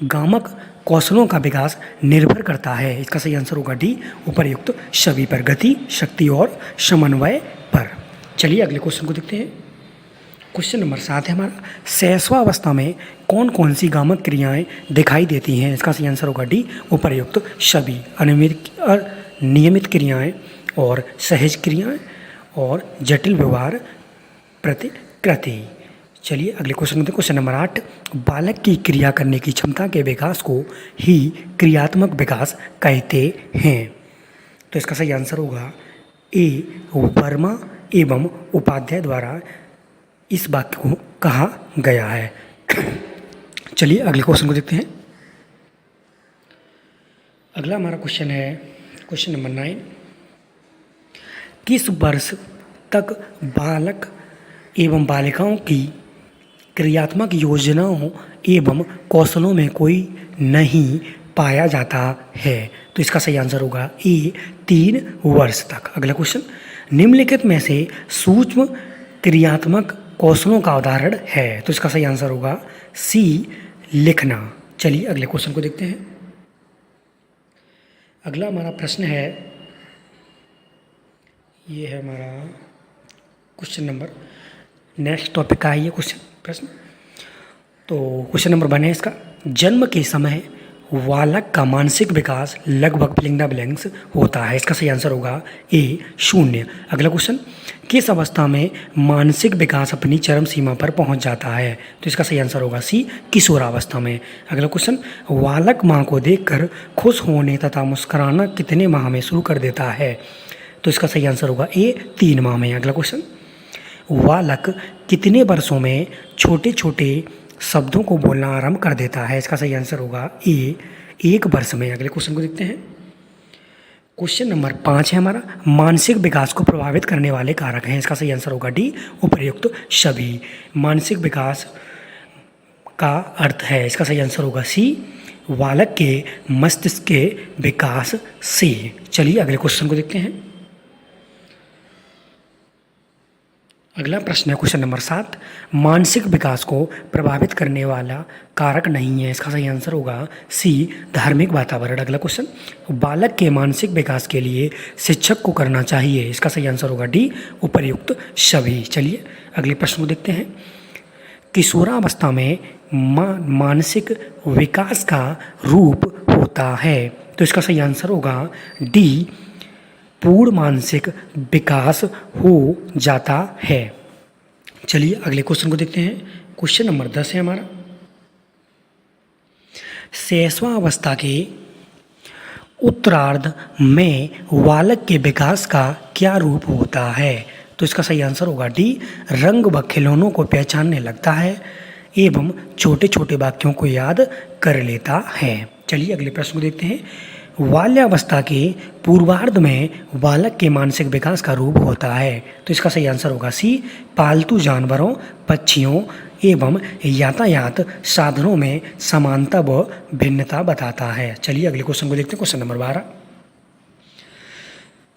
Speaker 1: गामक कौशलों का विकास निर्भर करता है, इसका सही आंसर होगा डी, उपर्युक्त सभी पर, गति, शक्ति और समन्वय पर। चलिए अगले क्वेश्चन को देखते हैं। क्वेश्चन नंबर 7 है हमारा, शैशवावस्था में कौन कौन सी गामक क्रियाएं दिखाई देती हैं? इसका सही आंसर होगा डी, उपर्युक्त सभी, नियमित क्रियाएं और सहज क्रियाएं और जटिल व्यवहार प्रतिकृति। चलिए अगले क्वेश्चन को देखते हैं। क्वेश्चन नंबर 8, बालक की क्रिया करने की क्षमता के विकास को ही क्रियात्मक विकास कहते हैं, तो इसका सही आंसर होगा ए, वर्मा एवं उपाध्याय द्वारा इस वाक्य को कहा गया है। चलिए अगले क्वेश्चन को देखते हैं। अगला हमारा क्वेश्चन है क्वेश्चन नंबर 9, किस वर्ष तक बालक एवं बालिकाओं की क्रियात्मक योजनाओं एवं कौशलों में कोई नहीं पाया जाता है? तो इसका सही आंसर होगा ए, 3 वर्ष तक। अगला क्वेश्चन, निम्नलिखित में से सूक्ष्म क्रियात्मक कौशलों का उदाहरण है, तो इसका सही आंसर होगा सी, लिखना। चलिए अगले क्वेश्चन को देखते हैं। अगला हमारा प्रश्न है, ये है हमारा क्वेश्चन नंबर, नेक्स्ट टॉपिक का है ये प्रश्न। तो क्वेश्चन नंबर 1 है इसका, जन्म के समय बालक का मानसिक विकास लगभग फिलिंग द ब्लैंक्स होता है, इसका सही आंसर होगा ए, 0। अगला क्वेश्चन, किस अवस्था में मानसिक विकास अपनी चरम सीमा पर पहुंच जाता है? तो इसका सही आंसर होगा सी, किशोरावस्था में। अगला क्वेश्चन, बालक मां को देखकर खुश होने तथा मुस्कुराना कितने माह में शुरू कर देता है? तो इसका सही आंसर होगा ए, 3 माह में। अगला क्वेश्चन, बालक कितने वर्षों में छोटे छोटे शब्दों को बोलना आरंभ कर देता है? इसका सही आंसर होगा ए, 1 वर्ष में। अगले क्वेश्चन को देखते हैं। क्वेश्चन नंबर 5 है हमारा, मानसिक विकास को प्रभावित करने वाले कारक हैं, इसका सही आंसर होगा डी, उपर्युक्त सभी। मानसिक विकास का अर्थ है, इसका सही आंसर होगा सी, बालक के मस्तिष्क के विकास से। चलिए अगले क्वेश्चन को देखते हैं। अगला प्रश्न है क्वेश्चन नंबर 7, मानसिक विकास को प्रभावित करने वाला कारक नहीं है, इसका सही आंसर होगा सी, धार्मिक वातावरण। अगला क्वेश्चन, बालक के मानसिक विकास के लिए शिक्षक को करना चाहिए, इसका सही आंसर होगा डी, उपर्युक्त सभी। चलिए अगले प्रश्न को देखते हैं। किशोरावस्था में मानसिक विकास का रूप होता है, तो इसका सही आंसर होगा डी, पूर्ण मानसिक विकास हो जाता है। चलिए अगले क्वेश्चन को देखते हैं। क्वेश्चन नंबर 10 है हमारा, शैशवावस्था के उत्तरार्ध में बालक के विकास का क्या रूप होता है? तो इसका सही आंसर होगा डी, रंग व खिलौनों को पहचानने लगता है एवं छोटे छोटे वाक्यों को याद कर लेता है। चलिए अगले प्रश्न को देखते हैं। बाल्यावस्था के पूर्वार्ध में बालक के मानसिक विकास का रूप होता है, तो इसका सही आंसर होगा सी, पालतू जानवरों, पक्षियों एवं यातायात साधनों में समानता व भिन्नता बताता है। चलिए अगले क्वेश्चन को देखते हैं। क्वेश्चन नंबर 12,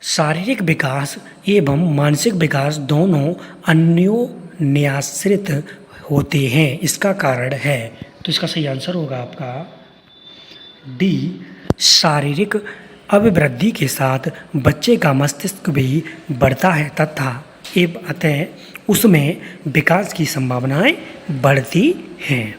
Speaker 1: शारीरिक विकास एवं मानसिक विकास दोनों अन्योन्याश्रित होते हैं, इसका कारण है। तो इसका सही आंसर होगा आपका डी, शारीरिक अभिवृद्धि के साथ बच्चे का मस्तिष्क भी बढ़ता है तथा अतः उसमें विकास की संभावनाएं बढ़ती हैं।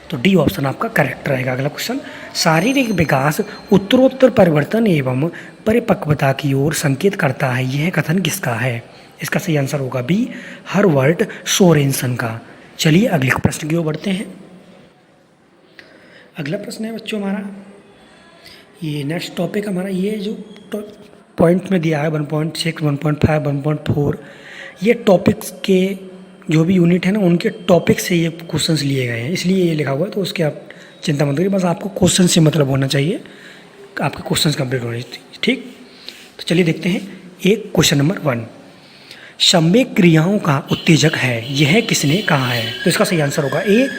Speaker 1: तो डी ऑप्शन आपका करेक्ट रहेगा। अगला क्वेश्चन, शारीरिक विकास उत्तरोत्तर परिवर्तन एवं परिपक्वता की ओर संकेत करता है, यह कथन किसका है? इसका सही आंसर होगा बी, हर्बर्ट सोरेनसन का। चलिए अगले प्रश्न की ओर बढ़ते हैं। अगला प्रश्न है बच्चों हमारा, ये नेक्स्ट टॉपिक हमारा, ये जो पॉइंट में दिया है 1.6, 1.5, 1.4, ये टॉपिक्स के जो भी यूनिट है ना उनके टॉपिक से ये क्वेश्चंस लिए गए हैं, इसलिए ये लिखा हुआ है। तो उसके आप चिंता मत करिए, बस आपको क्वेश्चन से मतलब होना चाहिए, आपके क्वेश्चंस कंप्लीट होने चाहिए। ठीक, तो चलिए देखते हैं। एक क्वेश्चन नंबर 1, संवेग क्रियाओं का उत्तेजक है, यह किसने कहा है? तो इसका सही आंसर होगा ए,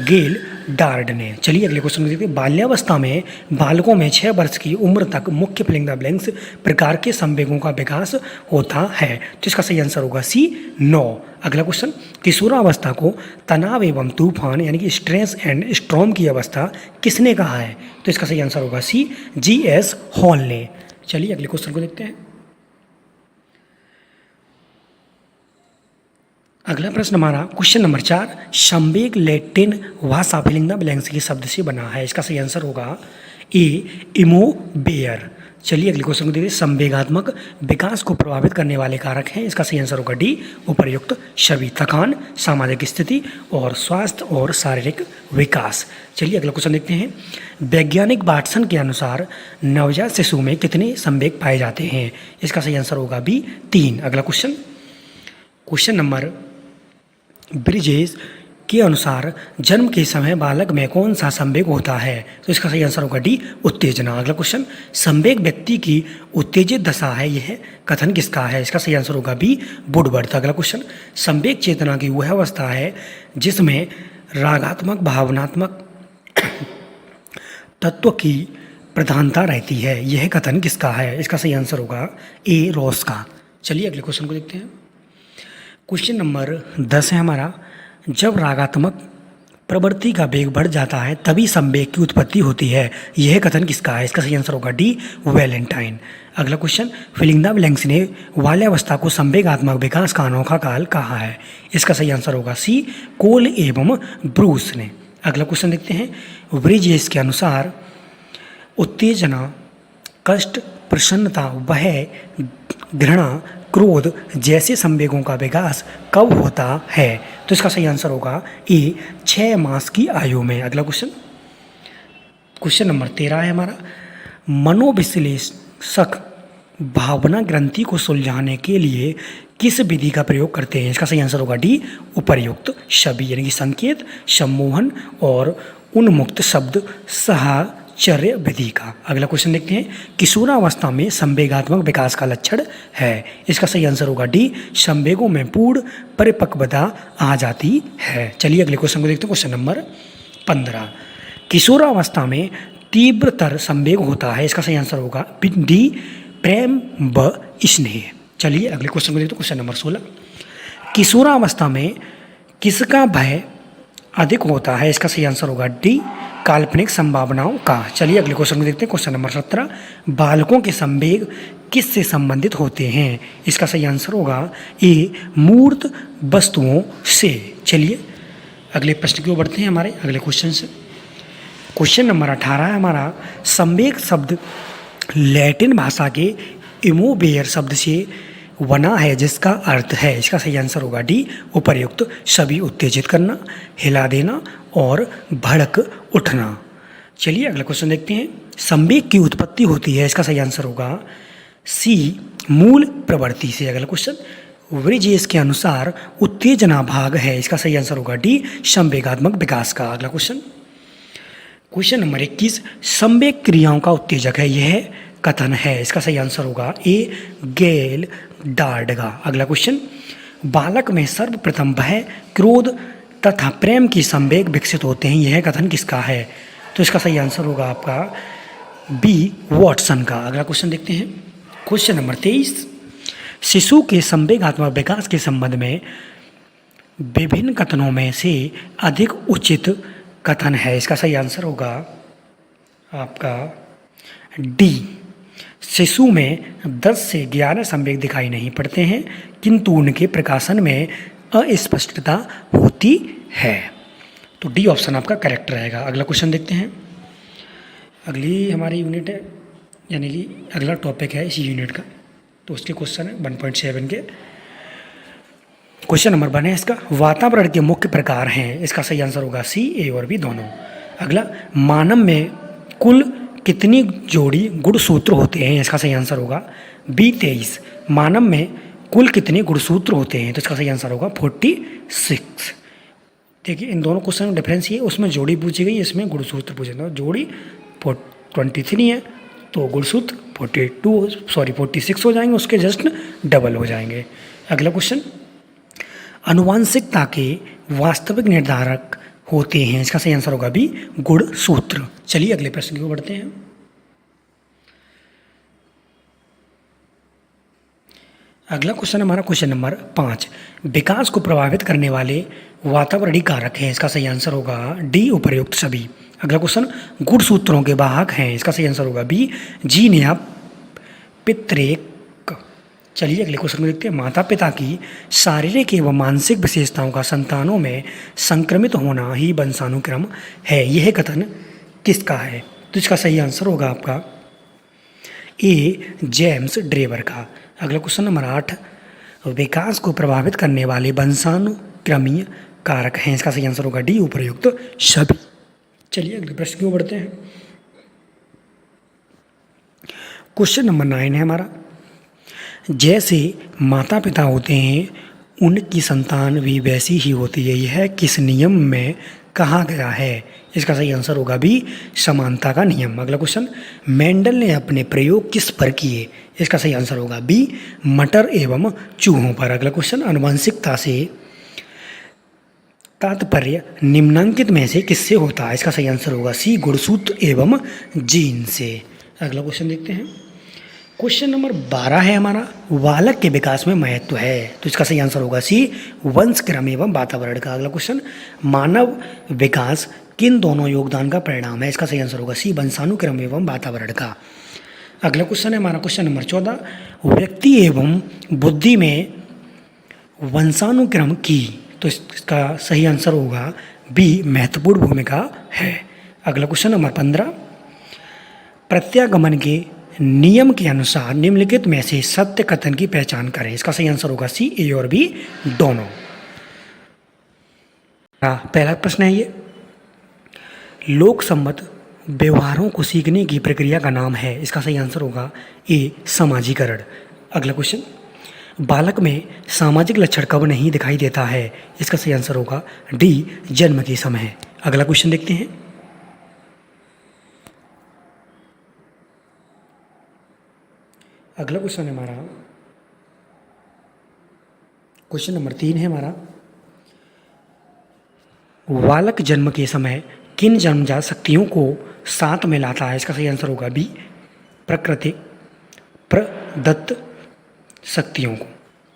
Speaker 1: गेल डार्ड ने। चलिए अगले क्वेश्चन में देखते हैं। बाल्यावस्था में बालकों में 6 वर्ष की उम्र तक मुख्य फिलिंग द ब्लैंक्स प्रकार के संवेगों का विकास होता है, तो इसका सही आंसर होगा सी, 9। अगला क्वेश्चन, किशोरावस्था को तनाव एवं तूफान यानी कि स्ट्रेस एंड स्ट्रॉम की अवस्था किसने कहा है? तो इसका सही आंसर होगा सी, G.S. हॉल ने। चलिए अगले क्वेश्चन को देखते हैं। अगला प्रश्न हमारा क्वेश्चन नंबर 4, संवेग लैटिन भाषा फिलिंग द ब्लैंक्स के शब्द से बना है, इसका सही आंसर होगा ए, इमोबेयर। चलिए अगले क्वेश्चन को देखिए। संवेगात्मक विकास को प्रभावित करने वाले कारक हैं, इसका सही आंसर होगा डी, उपर्युक्त सभी, थकान, सामाजिक स्थिति और स्वास्थ्य और शारीरिक विकास। चलिए अगला क्वेश्चन देखते हैं। वैज्ञानिक वाटसन के अनुसार नवजात शिशु में कितने संवेग पाए जाते हैं? इसका सही आंसर होगा बी, 3। अगला क्वेश्चन, क्वेश्चन नंबर ब्रिजेस के अनुसार जन्म के समय बालक में कौन सा संवेग होता है? तो इसका सही आंसर होगा डी, उत्तेजना। अगला क्वेश्चन, संवेग व्यक्ति की उत्तेजित दशा है, यह कथन किसका है? इसका सही आंसर होगा बी, वुडवर्थ। अगला क्वेश्चन, संवेग चेतना की वह अवस्था है जिसमें रागात्मक भावनात्मक तत्व की प्रधानता रहती है, यह कथन किसका है? इसका सही आंसर होगा ए, रॉस का। चलिए अगले क्वेश्चन को देखते हैं। क्वेश्चन नंबर 10 है हमारा, जब रागात्मक प्रवृत्ति का वेग बढ़ जाता है तभी संवेग की उत्पत्ति होती है, यह कथन किसका है? इसका सही आंसर होगा डी, वैलेंटाइन। अगला क्वेश्चन, फिलिंग द ब्लैंक्स ने बाल्यावस्था को संवेगात्मक विकास का अनोखा काल कहा है, इसका सही आंसर होगा सी, कोल एवं ब्रूस ने। अगला क्वेश्चन देखते हैं। ब्रिजेस के अनुसार उत्तेजना, कष्ट, प्रसन्नता, भय, घृणा, क्रोध जैसे संवेगों का विकास कब होता है? तो इसका सही आंसर होगा ए, 6 मास की आयु में। अगला क्वेश्चन, क्वेश्चन नंबर 13 है हमारा, मनोविश्लेषक भावना ग्रंथि को सुलझाने के लिए किस विधि का प्रयोग करते हैं? इसका सही आंसर होगा डी, उपर्युक्त सभी, यानी कि संकेत, सम्मोहन और उन्मुक्त शब्द साहचर्य विधि का। अगला क्वेश्चन देखते हैं। किशोरावस्था में संवेगात्मक विकास का लक्षण है, इसका सही आंसर होगा डी, संवेगों में पूर्ण परिपक्वता आ जाती है। चलिए अगले क्वेश्चन को देखते हैं। क्वेश्चन नंबर 15, किशोरावस्था में तीव्रतर संवेग होता है, इसका सही आंसर होगा डी, प्रेम व स्नेह। चलिए अगले क्वेश्चन को देखते हैं। क्वेश्चन नंबर 16, किशोरावस्था में किसका भय अधिक होता है? इसका सही आंसर होगा डी, काल्पनिक संभावनाओं का। चलिए अगले क्वेश्चन को देखते हैं। क्वेश्चन नंबर 17, बालकों के संवेग किससे संबंधित होते हैं? इसका सही आंसर होगा ए, मूर्त वस्तुओं से। चलिए अगले प्रश्न की ओर बढ़ते हैं हमारे अगले क्वेश्चन से। क्वेश्चन नंबर 18 है हमारा, संवेग शब्द लैटिन भाषा के इमोबेयर शब्द से बना है जिसका अर्थ है, इसका सही आंसर होगा डी, उपर्युक्त सभी, उत्तेजित करना, हिला देना और भड़क उठना। चलिए अगला क्वेश्चन देखते हैं। संवेग की उत्पत्ति होती है, इसका सही आंसर होगा सी, मूल प्रवृत्ति से। अगला क्वेश्चन, ब्रिजेस के अनुसार उत्तेजना भाग है, इसका सही आंसर होगा डी, संवेगात्मक विकास का। अगला क्वेश्चन, क्वेश्चन नंबर 21, संवेग क्रियाओं का उत्तेजक है, यह कथन है, इसका सही आंसर होगा ए, गेल डार्ड का। अगला क्वेश्चन, बालक में सर्वप्रथम भय, क्रोध तथा प्रेम की संवेग विकसित होते हैं, यह कथन किसका है? तो इसका सही आंसर होगा आपका बी, वॉटसन का। अगला क्वेश्चन देखते हैं। क्वेश्चन नंबर 23, शिशु के संवेगात्मक विकास के संबंध में विभिन्न कथनों में से अधिक उचित कथन है? इसका सही आंसर होगा आपका डी। शिशु में 10 से 11 संवेग दिखाई नहीं पड़ते हैं, किंतु उनके प्रकाशन में अस्पष्टता होती है। तो डी ऑप्शन आपका करेक्ट रहेगा। अगला क्वेश्चन देखते हैं। अगली हमारी यूनिट है, यानी कि अगला टॉपिक है इसी यूनिट का, तो उसके क्वेश्चन है 1.7 के। क्वेश्चन नंबर 1 है इसका, वातावरण के मुख्य प्रकार हैं। इसका सही आंसर होगा सी, ए और बी दोनों। अगला, मानव में कुल कितनी जोड़ी गुणसूत्र होते हैं? इसका सही आंसर होगा बी 23। मानव में कुल कितने गुणसूत्र होते हैं? तो इसका सही आंसर होगा 46। देखिए इन दोनों क्वेश्चन में डिफरेंस ये, उसमें जोड़ी पूछी गई, इसमें गुणसूत्र पूछे। तो जोड़ी 23 है, तो गुणसूत्र 46 हो जाएंगे, उसके जस्ट डबल हो जाएंगे। अगला क्वेश्चन, आनुवांशिकता के वास्तविक निर्धारक होते हैं। इसका सही आंसर होगा बी, गुणसूत्र। चलिए अगले प्रश्न की ओर बढ़ते हैं। अगला क्वेश्चन हमारा क्वेश्चन नंबर 5, विकास को प्रभावित करने वाले वातावरणीय कारक हैं। इसका सही आंसर होगा डी, उपर्युक्त सभी। अगला क्वेश्चन, गुणसूत्रों के वाहक हैं। इसका सही आंसर होगा बी, जीन या पितृक। चलिए अगले क्वेश्चन में देखते हैं। माता पिता की शारीरिक एवं मानसिक विशेषताओं का संतानों में संक्रमित होना ही वंशानुक्रम है। यह कथन किसका है? तो इसका सही आंसर होगा आपका ए, जेम्स ड्रेवर का। अगला क्वेश्चन नंबर 8, विकास को प्रभावित करने वाले वंशानुक्रमीय कारक हैं। इसका सही आंसर होगा डी, उपर्युक्त सभी। चलिए अगले प्रश्न की ओर बढ़ते हैं। क्वेश्चन नंबर 9 है हमारा, जैसे माता पिता होते हैं उनकी संतान भी वैसी ही होती है, यह किस नियम में कहा गया है? इसका सही आंसर होगा बी, समानता का नियम। अगला क्वेश्चन, मेंडल ने अपने प्रयोग किस पर किए? इसका सही आंसर होगा बी, मटर एवं चूहों पर। अगला क्वेश्चन, आनुवंशिकता से तात्पर्य निम्नांकित में से किससे होता है? इसका सही आंसर होगा सी, गुणसूत्र एवं जीन से। अगला क्वेश्चन देखते हैं। क्वेश्चन नंबर 12 है हमारा, बालक के विकास में महत्व है। तो इसका सही आंसर होगा सी, वंशक्रम एवं वातावरण का। अगला क्वेश्चन, मानव विकास किन दोनों योगदान का परिणाम है? इसका सही आंसर होगा सी, वंशानुक्रम एवं वातावरण का। अगला क्वेश्चन है हमारा क्वेश्चन नंबर 14, व्यक्ति एवं बुद्धि में वंशानुक्रम की। तो इसका सही आंसर होगा बी, महत्वपूर्ण भूमिका है। अगला क्वेश्चन नंबर 15, प्रत्यागमन के नियम के अनुसार निम्नलिखित में से सत्य कथन की पहचान करें। इसका सही आंसर होगा सी, ए और बी दोनों। पहला प्रश्न है ये, लोक सम्मत व्यवहारों को सीखने की प्रक्रिया का नाम है। इसका सही आंसर होगा ए, समाजीकरण। अगला क्वेश्चन, बालक में सामाजिक लक्षण कब नहीं दिखाई देता है? इसका सही आंसर होगा डी, जन्म के समय। अगला क्वेश्चन देखते हैं। अगला क्वेश्चन है हमारा क्वेश्चन नंबर 3 है हमारा, बालक जन्म के समय किन जन्मजात शक्तियों को साथ में लाता है? इसका सही आंसर होगा बी, प्राकृतिक प्रदत्त शक्तियों को।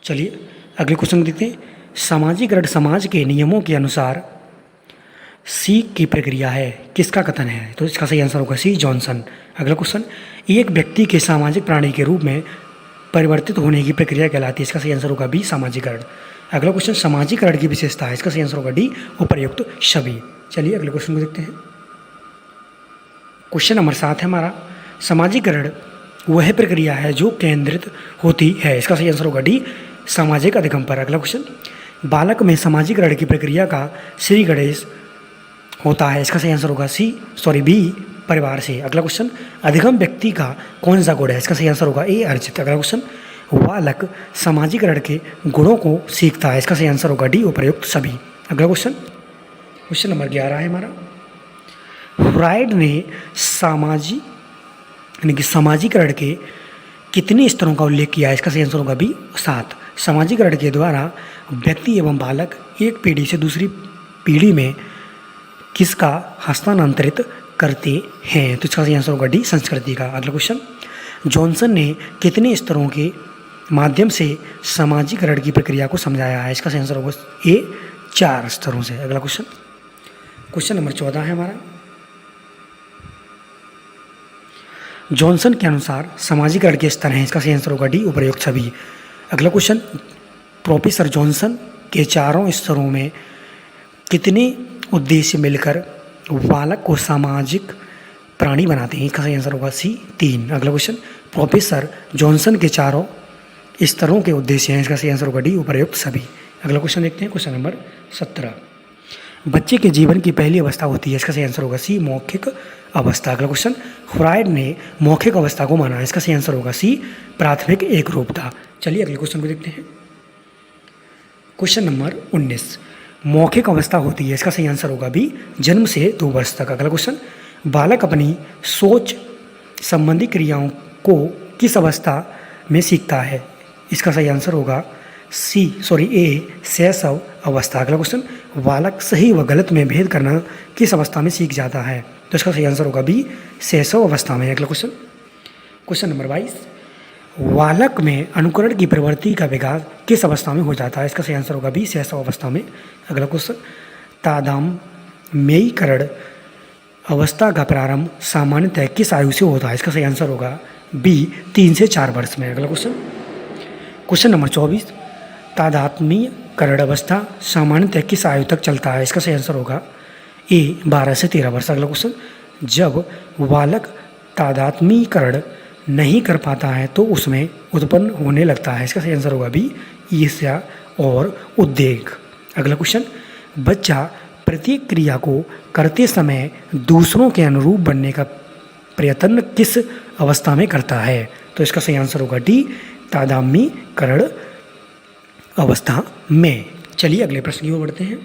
Speaker 1: चलिए अगले क्वेश्चन को देखते हैं। सामाजिकरण समाज के नियमों के अनुसार सीख की प्रक्रिया है, किसका कथन है? तो इसका सही आंसर होगा सी, जॉनसन। अगला क्वेश्चन, एक व्यक्ति के सामाजिक प्राणी के रूप में परिवर्तित होने की प्रक्रिया कहलाती है। इसका सही आंसर होगा बी, सामाजिकरण। अगला क्वेश्चन, सामाजिकरण की विशेषता है। इसका सही आंसर होगा डी, उपर्युक्त सभी। चलिए अगले क्वेश्चन को देखते हैं। क्वेश्चन नंबर 7 है हमारा, सामाजिकरण वह प्रक्रिया है जो केंद्रित होती है। इसका सही आंसर होगा डी, सामाजिक अधिगम पर। अगला क्वेश्चन, बालक में सामाजिकरण की प्रक्रिया का श्री गणेश होता है। इसका सही आंसर होगा बी, परिवार से। अगला क्वेश्चन, अधिगम व्यक्ति का कौन सा गुण है? इसका सही आंसर होगा ए, अर्जित। अगला क्वेश्चन, बालक सामाजिकरण के गुणों को सीखता है। इसका सही आंसर होगा डी, उपर्युक्त सभी। अगला क्वेश्चन, क्वेश्चन नंबर 11 है हमारा, फ्राइड ने सामाजिकरण के कितने स्तरों का उल्लेख किया है? इसका सही आंसर होगा बी, 7। सामाजिकरण के द्वारा व्यक्ति एवं बालक एक पीढ़ी से दूसरी पीढ़ी में किसका हस्तांतरित करते हैं? तो इसका सही आंसर होगा डी, संस्कृति का। अगला क्वेश्चन, जॉनसन ने कितने स्तरों के माध्यम से सामाजिकरण की प्रक्रिया को समझाया है? इसका सही आंसर होगा ए, 4 स्तरों से। अगला क्वेश्चन, क्वेश्चन नंबर 14 है हमारा, जॉनसन के अनुसार सामाजिकरण के स्तर हैं, इसका सही आंसर होगा डी, उपर्युक्त सभी। अगला क्वेश्चन, प्रोफेसर जॉनसन के चारों स्तरों में कितने उद्देश्य मिलकर बालक को सामाजिक प्राणी बनाते हैं, इसका सही आंसर होगा सी, 3। अगला क्वेश्चन, प्रोफेसर जॉनसन के चारों स्तरों के उद्देश्य हैं, इसका सही आंसर होगा डी, उपर्युक्त सभी। अगला क्वेश्चन देखते हैं, क्वेश्चन नंबर 17, बच्चे के जीवन की पहली अवस्था होती है, इसका सही आंसर होगा सी, मौखिक अवस्था। अगला क्वेश्चन, फ्रायड ने मौखिक अवस्था को माना, इसका सही आंसर होगा सी, प्राथमिक एकरूपता। चलिए अगले क्वेश्चन को देखते हैं, क्वेश्चन नंबर 19, मौखिक अवस्था होती है, इसका सही आंसर होगा बी, जन्म से 2 वर्ष तक। अगला क्वेश्चन, बालक अपनी सोच संबंधी क्रियाओं को किस अवस्था में सीखता है, इसका सही आंसर होगा ए, शैशव अवस्था। अगला क्वेश्चन, बालक सही व गलत में भेद करना किस अवस्था में सीख जाता है, तो इसका सही आंसर होगा बी, शैशव अवस्था में। अगला क्वेश्चन, क्वेश्चन नंबर 22, बालक में अनुकरण की प्रवृत्ति का विकास किस अवस्था में हो जाता है, इसका सही आंसर होगा बी, शैशव अवस्था में। अगला क्वेश्चन, तादात्म्यीकरण अवस्था का प्रारंभ सामान्यतः किस आयु से होता है, इसका सही आंसर होगा बी, 3 से 4 वर्ष में। अगला क्वेश्चन, क्वेश्चन नंबर 24, तादात्म्यीकरण अवस्था सामान्यतः किस आयु तक चलता है, इसका सही आंसर होगा ए, 12 से 13 वर्ष। अगला क्वेश्चन, जब बालक तादात्म्यीकरण नहीं कर पाता है तो उसमें उत्पन्न होने लगता है, इसका सही आंसर होगा बी, ईर्ष्या और उद्वेग। अगला क्वेश्चन, बच्चा प्रत्येक क्रिया को करते समय दूसरों के अनुरूप बनने का प्रयत्न किस अवस्था में करता है, तो इसका सही आंसर होगा डी, तादात्म्यीकरण अवस्था में। चलिए अगले प्रश्न की ओर बढ़ते हैं।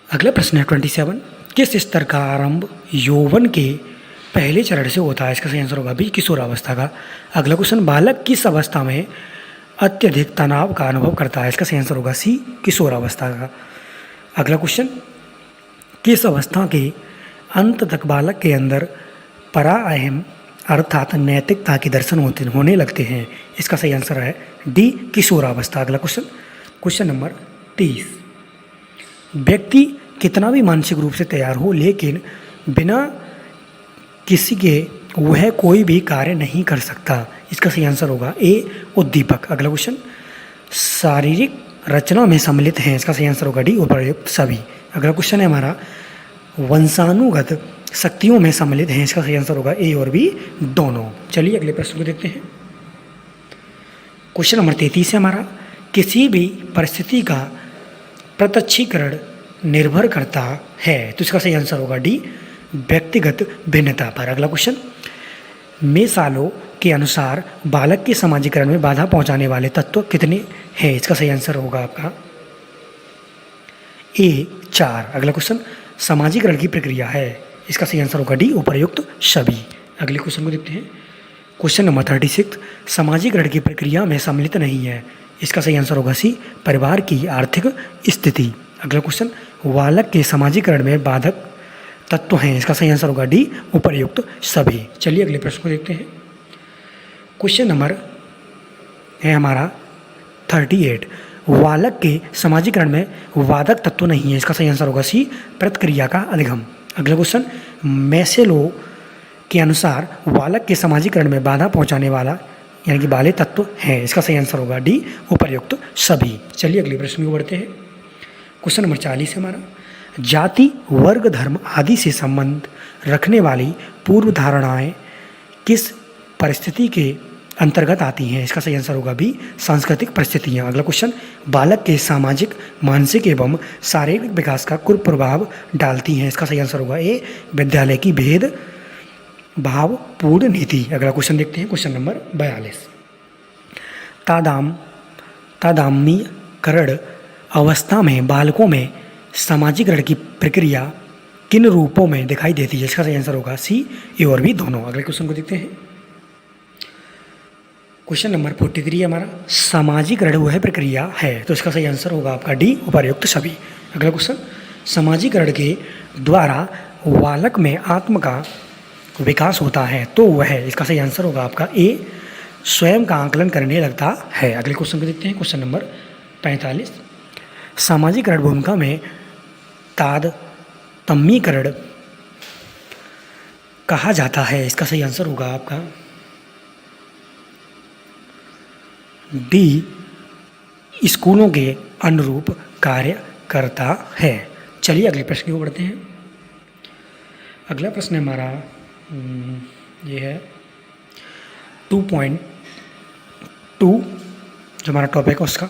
Speaker 1: अगला प्रश्न है 27, किस स्तर का आरंभ यौवन के पहले चरण से होता है, इसका सही आंसर होगा बी, किशोरावस्था का। अगला क्वेश्चन, बालक किस अवस्था में अत्यधिक तनाव का अनुभव करता है, इसका सही आंसर होगा सी, किशोरावस्था का। अगला क्वेश्चन, किस अवस्था के अंत तक बालक के अंदर पराअहम अर्थात नैतिकता के दर्शन होने लगते हैं, इसका सही आंसर है डी, किशोरावस्था। अगला क्वेश्चन, क्वेश्चन नंबर 30, व्यक्ति कितना भी मानसिक रूप से तैयार हो लेकिन बिना किसी के वह कोई भी कार्य नहीं कर सकता, इसका सही आंसर होगा ए, उद्दीपक। अगला क्वेश्चन, शारीरिक रचना में सम्मिलित हैं, इसका सही आंसर होगा डी, उपर्युक्त सभी। अगला क्वेश्चन है हमारा, वंशानुगत शक्तियों में सम्मिलित हैं, इसका सही आंसर होगा ए और बी, दोनों। चलिए अगले प्रश्न को देखते हैं, क्वेश्चन नंबर 33 है हमारा, किसी भी परिस्थिति का प्रत्यक्षीकरण निर्भर करता है, तो इसका सही आंसर होगा डी, व्यक्तिगत भिन्नता पर। अगला क्वेश्चन, मेसालो के अनुसार बालक के समाजीकरण में बाधा पहुंचाने वाले तत्व कितने हैं, इसका सही आंसर होगा आपका ए, 4। अगला क्वेश्चन, समाजीकरण की प्रक्रिया है, इसका सही आंसर होगा डी, उपर्युक्त सभी। अगले क्वेश्चन को देखते हैं, क्वेश्चन नंबर 36, समाजीकरण की प्रक्रिया में सम्मिलित नहीं है, इसका सही आंसर होगा सी, परिवार की आर्थिक स्थिति। अगला क्वेश्चन, बालक के समाजीकरण में बाधक तत्व हैं, इसका सही आंसर होगा डी, उपर्युक्त सभी। चलिए अगले प्रश्न को देखते हैं, क्वेश्चन नंबर है हमारा 38, बालक के समाजीकरण में वादक तत्व नहीं है, इसका सही आंसर होगा सी, प्रतिक्रिया का अधिगम। अगला क्वेश्चन, मैसेलो के अनुसार बालक के समाजीकरण में बाधा पहुंचाने वाला यानी कि वाले तत्व हैं, इसका सही आंसर होगा डी, उपर्युक्त सभी। चलिए अगले प्रश्न को बढ़ते हैं, क्वेश्चन नंबर 40 है हमारा, जाति, वर्ग, धर्म आदि से संबंध रखने वाली पूर्व धारणाएं किस परिस्थिति के अंतर्गत आती हैं, इसका सही आंसर होगा बी, सांस्कृतिक परिस्थितियाँ। अगला क्वेश्चन, बालक के सामाजिक, मानसिक एवं शारीरिक विकास का कुप्रभाव डालती हैं, इसका सही आंसर होगा ए, विद्यालय की भेद भावपूर्ण नीति। अगला क्वेश्चन देखते हैं, क्वेश्चन नंबर 42, तादात्म्यीकरण अवस्था में बालकों में समाजीकरण की प्रक्रिया किन रूपों में दिखाई देती है, इसका सही आंसर होगा सी, ए और बी, दोनों। अगले क्वेश्चन को देखते हैं, क्वेश्चन नंबर 43 हमारा, समाजीकरण वह प्रक्रिया है, तो इसका सही आंसर होगा आपका डी, उपर्युक्त सभी। अगला क्वेश्चन, समाजीकरण के द्वारा बालक में आत्म का विकास होता है, तो वह, इसका सही आंसर होगा आपका ए, स्वयं का आकलन करने लगता है। अगले क्वेश्चन को देखते हैं, क्वेश्चन नंबर 45, सामाजिकरण भूमिका में तारतम्यीकरण कहा जाता है। इसका सही आंसर होगा आपका डी, स्कूलों के अनुरूप कार्य करता है। चलिए अगले प्रश्न की ओर बढ़ते हैं। अगला प्रश्न हमारा ये है 2.2 जो हमारा टॉपिक है उसका,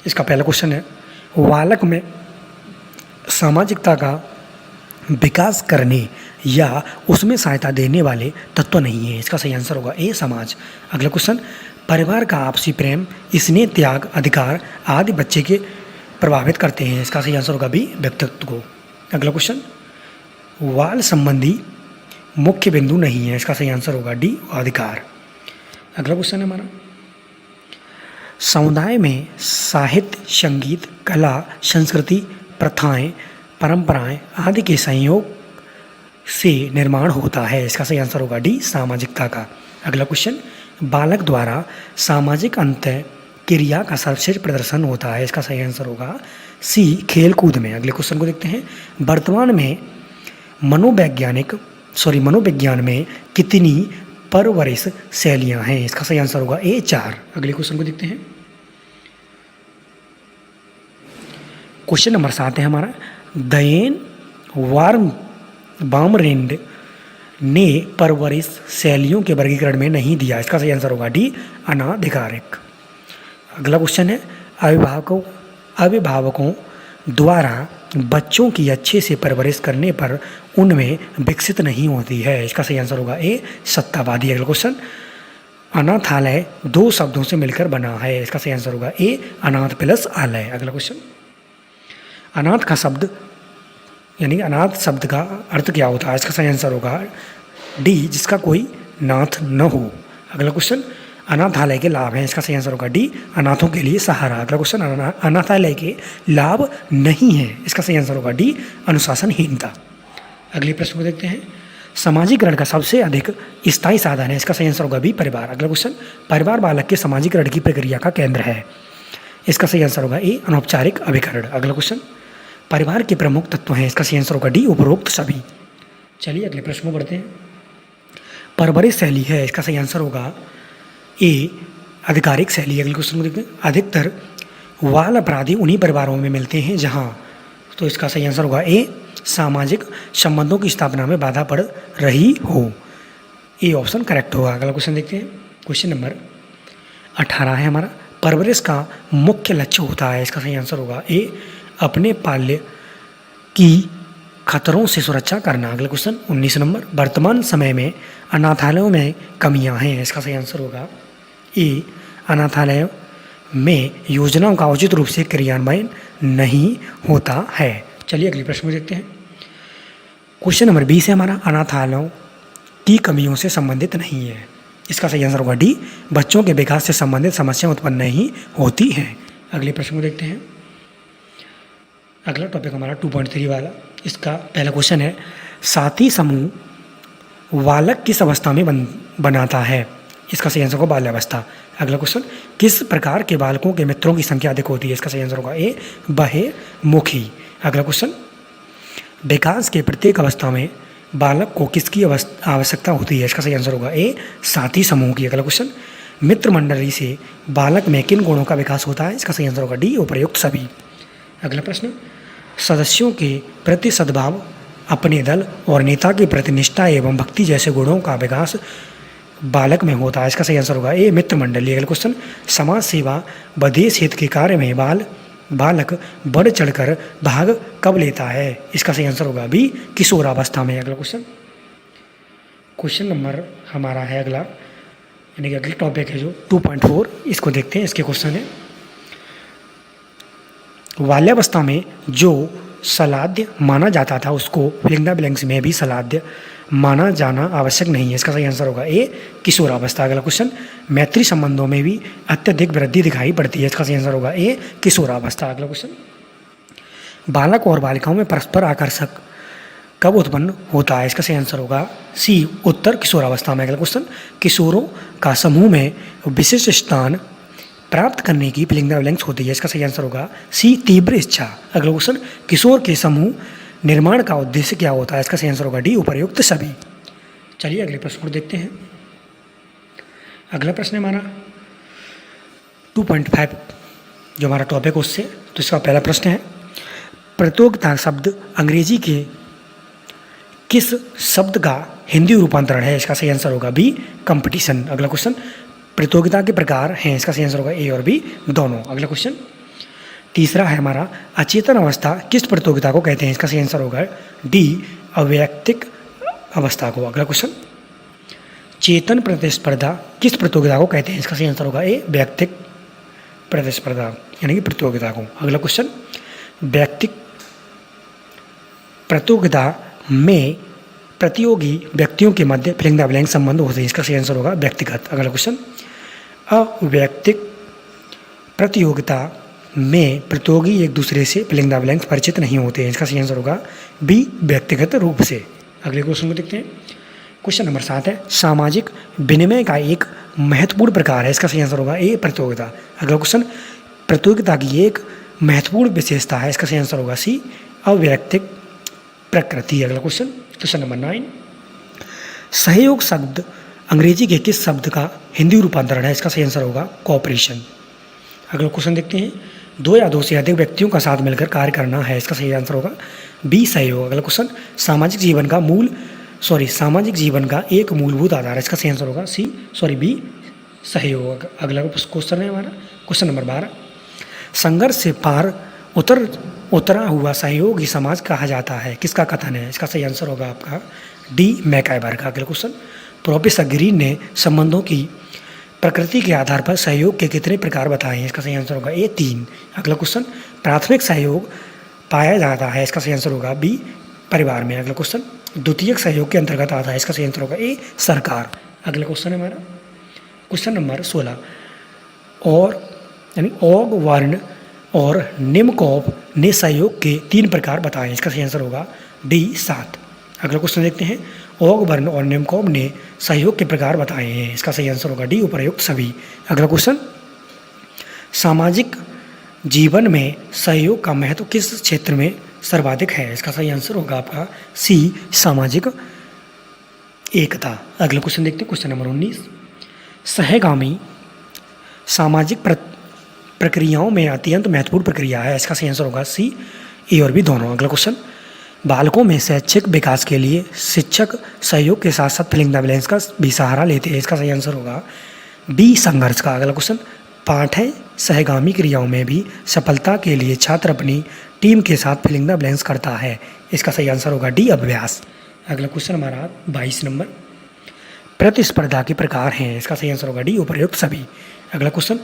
Speaker 1: इसका पहला क्वेश्चन है, बालक में सामाजिकता का विकास करने या उसमें सहायता देने वाले तत्व नहीं है। इसका सही आंसर होगा ए, समाज। अगला क्वेश्चन, परिवार का आपसी प्रेम, स्नेह, त्याग, अधिकार आदि बच्चे के प्रभावित करते हैं। इसका सही आंसर होगा बी, व्यक्तित्व को। अगला क्वेश्चन, बाल संबंधी मुख्य बिंदु नहीं है। इसका सही आंसर होगा डी, अधिकार। अगला क्वेश्चन है हमारा, समुदाय में साहित्य, संगीत, कला, संस्कृति, प्रथाएं, परंपराएं आदि के संयोग से निर्माण होता है। इसका सही आंसर होगा डी, सामाजिकता का। अगला क्वेश्चन, बालक द्वारा सामाजिक अंतः क्रिया का सर्वश्रेष्ठ प्रदर्शन होता है। इसका सही आंसर होगा सी, खेल कूद में। अगले क्वेश्चन को देखते हैं, वर्तमान में मनोविज्ञान में कितनी परवरिश शैलियां हैं। इसका सही आंसर होगा ए, 4। अगले क्वेश्चन को देखते हैं, क्वेश्चन नंबर 7 है हमारा, दयेन बामरेंड ने परवरिश शैलियों के वर्गीकरण में नहीं दिया। इसका सही आंसर होगा डी, अनाधिकारिक। अगला क्वेश्चन है, अभिभावकों द्वारा बच्चों की अच्छे से परवरिश करने पर उनमें विकसित नहीं होती है। इसका सही आंसर होगा ए, सत्तावादी। अगला क्वेश्चन, अनाथालय 2 शब्दों से मिलकर बना है। इसका सही आंसर होगा ए, अनाथ प्लस आलय। अगला क्वेश्चन, अनाथ का शब्द यानी अनाथ शब्द का अर्थ क्या होता है। इसका सही आंसर होगा डी, जिसका कोई नाथ न हो। अगला क्वेश्चन, अनाथालय के लाभ हैं। इसका सही आंसर होगा डी, अनाथों के लिए सहारा। अगला क्वेश्चन, अनाथालय के लाभ नहीं हैं। इसका सही आंसर होगा डी, अनुशासनहीनता। अगले प्रश्न को देखते हैं, सामाजिकरण का सबसे अधिक स्थायी साधन है। इसका सही आंसर होगा बी, परिवार। अगला क्वेश्चन, परिवार बालक के सामाजिकरण की प्रक्रिया का केंद्र है। इसका सही आंसर होगा ए, अनौपचारिक अभिकरण। अगला क्वेश्चन, परिवार के प्रमुख तत्व हैं। इसका सही आंसर होगा डी, उपरोक्त सभी। चलिए अगले प्रश्न को बढ़ते हैं, परवरिश शैली है। इसका सही आंसर होगा ए, आधिकारिक शैली। अगले क्वेश्चन को देखते हैं, अधिकतर बाल अपराधी उन्हीं परिवारों में मिलते हैं जहां, तो इसका सही आंसर होगा ए, सामाजिक संबंधों की स्थापना में बाधा पड़ रही हो। ए ऑप्शन करेक्ट होगा। अगला क्वेश्चन देखते हैं, क्वेश्चन नंबर 18 है हमारा, परवरिश का मुख्य लक्ष्य होता है। इसका सही आंसर होगा ए, अपने पाल्य की खतरों से सुरक्षा करना। अगला क्वेश्चन 19 नंबर, वर्तमान समय में अनाथालयों में कमियां हैं। इसका सही आंसर होगा ए, अनाथालयों में योजनाओं का उचित रूप से क्रियान्वयन नहीं होता है। चलिए अगले प्रश्न में देखते हैं, क्वेश्चन नंबर 20 है हमारा, अनाथालयों की कमियों से संबंधित नहीं है। इसका सही आंसर होगा डी, बच्चों के विकास से संबंधित समस्या उत्पन्न नहीं होती हैं। अगले प्रश्न को देखते हैं, अगला टॉपिक हमारा 2.3 वाला, इसका पहला क्वेश्चन है, साथी समूह बालक किस अवस्था में बनाता है। इसका सही आंसर होगा बाल्यावस्था। अगला क्वेश्चन, किस प्रकार के बालकों के मित्रों की संख्या अधिक होती है। इसका सही आंसर होगा ए, बहिर्मुखी। अगला क्वेश्चन, विकास के प्रत्येक अवस्था में बालक को किसकी आवश्यकता होती है। इसका सही आंसर होगा ए, साथी समूह की। अगला क्वेश्चन, मित्र मंडली से बालक में किन गुणों का विकास होता है। इसका सही आंसर होगा डी, उपर्युक्त सभी। अगला प्रश्न, सदस्यों के प्रति सद्भाव, अपने दल और नेता के प्रति निष्ठा एवं भक्ति जैसे गुणों का विकास बालक में होता है। इसका सही आंसर होगा ए, मित्र मंडली। अगला क्वेश्चन, समाज सेवा व देश हित के कार्य में बालक बढ़ चढ़कर भाग कब लेता है। इसका सही आंसर होगा बी, किशोरावस्था में। अगला क्वेश्चन नंबर हमारा है अगला, यानी कि अगली टॉपिक है जो 2.4, इसको देखते हैं। इसके क्वेश्चन है, बाल्यावस्था में जो सलाद्य माना जाता था उसको फिलिंग ब्लैंक्स में भी सलाद्य माना जाना आवश्यक नहीं है। इसका सही आंसर होगा ए, किशोरावस्था। अगला क्वेश्चन, मैत्री संबंधों में भी अत्यधिक वृद्धि दिखाई पड़ती है। इसका सही आंसर होगा ए, किशोरावस्था। अगला क्वेश्चन, बालक और बालिकाओं में परस्पर आकर्षक कब उत्पन्न होता है। इसका सही आंसर होगा सी, उत्तर किशोरावस्था में। अगला क्वेश्चन, किशोरों का समूह में विशिष्ट स्थान प्राप्त करने की फिलिंग द ब्लैंक्स होती है, इसका सही आंसर होगा सी तीव्र इच्छा। अगला क्वेश्चन, किशोर के समूह निर्माण का उद्देश्य क्या होता है, इसका सही आंसर होगा डी उपर्युक्त सभी। चलिए अगले प्रश्न को देखते हैं। अगला प्रश्न है हमारा 2.5 जो हमारा टॉपिक है उससे। तो इसका पहला प्रश्न है, प्रतियोगिता शब्द अंग्रेजी के किस शब्द का हिंदी रूपांतरण है, इसका सही आंसर होगा बी कंपटीशन। अगला क्वेश्चन, प्रतियोगिता के प्रकार हैं, इसका सही आंसर होगा ए और बी दोनों। अगला क्वेश्चन तीसरा है हमारा, अचेतन अवस्था किस प्रतियोगिता को कहते हैं, इसका सही आंसर होगा डी अवैयक्तिक अवस्था को। अगला क्वेश्चन, चेतन प्रतिस्पर्धा किस प्रतियोगिता को कहते हैं, इसका सही आंसर होगा ए व्यक्तिक प्रतिस्पर्धा यानी कि प्रतियोगिता को। अगला क्वेश्चन, व्यक्तिक प्रतियोगिता में प्रतियोगी व्यक्तियों के मध्य फिलिंग द ब्लैंक संबंध होते हैं, इसका सही आंसर होगा व्यक्तिगत। अगला क्वेश्चन, अवैयक्तिक प्रतियोगिता में प्रतियोगी एक दूसरे से फिलिंग द ब्लैंक्स परिचित नहीं होते हैं, इसका सही आंसर होगा बी व्यक्तिगत रूप से। अगले क्वेश्चन को देखते हैं। क्वेश्चन नंबर 7 है, सामाजिक विनिमय का एक महत्वपूर्ण प्रकार है, इसका सही आंसर होगा ए प्रतियोगिता। अगला क्वेश्चन, प्रतियोगिता की एक महत्वपूर्ण विशेषता है, इसका सही आंसर होगा सी अवैयक्तिक प्रकृति। अगला क्वेश्चन नंबर 9, सहयोग शब्द अंग्रेजी के किस शब्द का हिंदी रूपांतरण है, इसका सही आंसर होगा कोऑपरेशन। अगला क्वेश्चन देखते हैं, दो या दो से अधिक व्यक्तियों का साथ मिलकर कार्य करना है, इसका सही आंसर होगा बी सहयोग। अगला क्वेश्चन, सामाजिक जीवन का एक मूलभूत आधार है, इसका सही आंसर होगा बी सहयोग। अगला क्वेश्चन है हमारा क्वेश्चन नंबर 12, संघर्ष से पार उतरा हुआ सहयोगी समाज कहा जाता है, किसका कथन है, इसका सही आंसर होगा आपका डी मैकाइवर का। अगला क्वेश्चन, प्रोफेसर ग्रीन ने संबंधों की प्रकृति के आधार पर सहयोग के कितने प्रकार बताए हैं, इसका सही आंसर होगा ए 3। अगला क्वेश्चन, प्राथमिक सहयोग पाया जाता है, इसका सही आंसर होगा बी परिवार में। अगला क्वेश्चन, द्वितीयक सहयोग के अंतर्गत आता है, इसका सही आंसर होगा ए सरकार। अगला क्वेश्चन है हमारा क्वेश्चन नंबर 16, और यानी ओग वर्ण और निम्नकोप ने सहयोग के 3 प्रकार बताए, इसका सही आंसर होगा डी 7। अगला क्वेश्चन देखते हैं, ओग वर्ण और निम्नकोप ने सहयोग के प्रकार बताए हैं, इसका सही आंसर होगा डी उपर्युक्त सभी। अगला क्वेश्चन, सामाजिक जीवन में सहयोग का महत्व किस क्षेत्र में सर्वाधिक है, इसका सही आंसर होगा आपका सी सामाजिक एकता। अगला क्वेश्चन देखते हैं क्वेश्चन नंबर 19, सहगामी सामाजिक प्रक्रियाओं में अत्यंत महत्वपूर्ण प्रक्रिया है, इसका सही आंसर होगा सी ए और बी दोनों। अगला क्वेश्चन, बालकों में शैक्षिक विकास के लिए शिक्षक सहयोग के साथ साथ फिलिंग द ब्लैंक्स का भी सहारा लेते हैं, इसका सही आंसर होगा बी संघर्ष का। अगला क्वेश्चन, पाठ है सहगामी क्रियाओं में भी सफलता के लिए छात्र अपनी टीम के साथ फिलिंग द ब्लैंक्स करता है, इसका सही आंसर होगा डी अभ्यास। अगला क्वेश्चन हमारा 22 नंबर, प्रतिस्पर्धा के प्रकार हैं, इसका सही आंसर होगा डी उपर्युक्त सभी। अगला क्वेश्चन,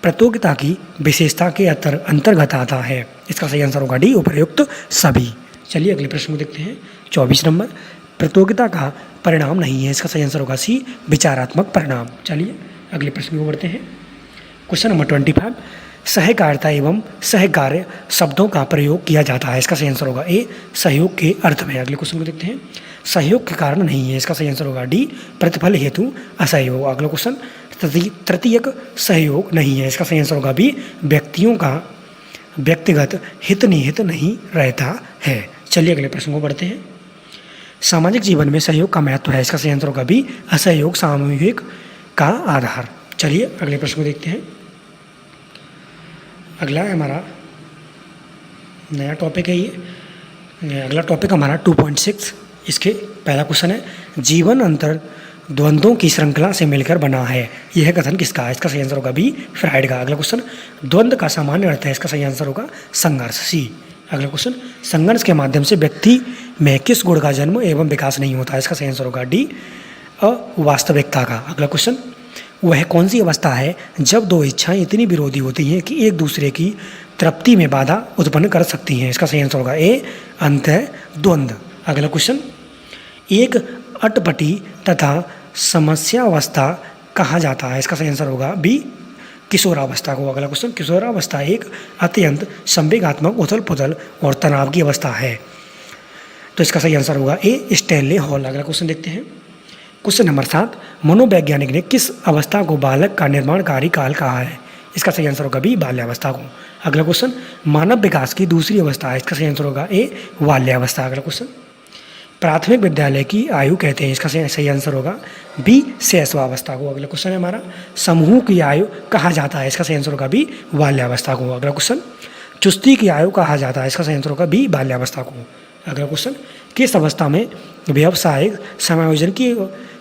Speaker 1: प्रतियोगिता की विशेषता के अंतर्गत आता है, इसका सही आंसर होगा डी उपर्युक्त सभी। चलिए अगले प्रश्न को देखते हैं 24 नंबर, प्रतियोगिता का परिणाम नहीं है, इसका सही आंसर होगा सी विचारात्मक परिणाम। चलिए अगले प्रश्न को बढ़ते हैं क्वेश्चन नंबर 25, सहकारिता एवं सहकार्य शब्दों का प्रयोग किया जाता है, इसका सही आंसर होगा ए सहयोग के अर्थ में। अगले क्वेश्चन को देखते हैं, सहयोग के कारण नहीं है, इसका सही आंसर होगा डी प्रतिफल हेतु असहयोग। अगला क्वेश्चन, तृतीयक सहयोग नहीं है, इसका सही आंसर होगा बी व्यक्तियों का व्यक्तिगत हित निहित नहीं रहता है। चलिए अगले प्रश्न को बढ़ते हैं, सामाजिक जीवन में सहयोग का महत्व है, इसका सही आंसर होगा बी असहयोग सामूहिक का आधार। चलिए अगले प्रश्न को देखते हैं। अगला है हमारा नया टॉपिक है ये, अगला टॉपिक हमारा 2.6, इसके पहला क्वेश्चन है, जीवन अंतर द्वंद्वों की श्रृंखला से मिलकर बना है, यह कथन किसका है, इसका सही आंसर होगा बी फ्राइड का। अगला क्वेश्चन, द्वंद्व का सामान्य अर्थ है, इसका सही आंसर होगा संघर्ष सी। अगला क्वेश्चन, संघर्ष के माध्यम से व्यक्ति में किस गुण का जन्म एवं विकास नहीं होता है, इसका सही आंसर होगा डी अवास्तविकता का। अगला क्वेश्चन, वह कौन सी अवस्था है जब दो इच्छाएं इतनी विरोधी होती हैं कि एक दूसरे की तृप्ति में बाधा उत्पन्न कर सकती हैं, इसका सही आंसर होगा ए अंतः द्वंद्व। अगला क्वेश्चन, एक अटपटी तथा समस्यावस्था कहा जाता है, इसका सही आंसर होगा बी किशोरावस्था को। अगला क्वेश्चन, किशोरावस्था एक अत्यंत संवेगात्मक उथल पुथल और तनाव की अवस्था है, तो इसका सही आंसर होगा ए स्टैनले हॉल। अगला क्वेश्चन देखते हैं क्वेश्चन नंबर 7, मनोवैज्ञानिक ने किस अवस्था को बालक का निर्माणकारी काल कहा है, इसका सही आंसर होगा बी बाल्यावस्था को। अगला क्वेश्चन, मानव विकास की दूसरी अवस्था है, इसका सही आंसर होगा ए बाल्यावस्था। अगला क्वेश्चन, प्राथमिक विद्यालय की आयु कहते हैं, इसका सही आंसर होगा बी शैशवावस्था को। अगला क्वेश्चन है हमारा, समूह की आयु कहा जाता है, इसका सही आंसर होगा बी बाल्यावस्था को। अगला क्वेश्चन, चुस्ती की आयु कहा जाता है, इसका सही आंसर होगा बी बाल्यावस्था को। अगला क्वेश्चन, किस अवस्था में व्यावसायिक समायोजन की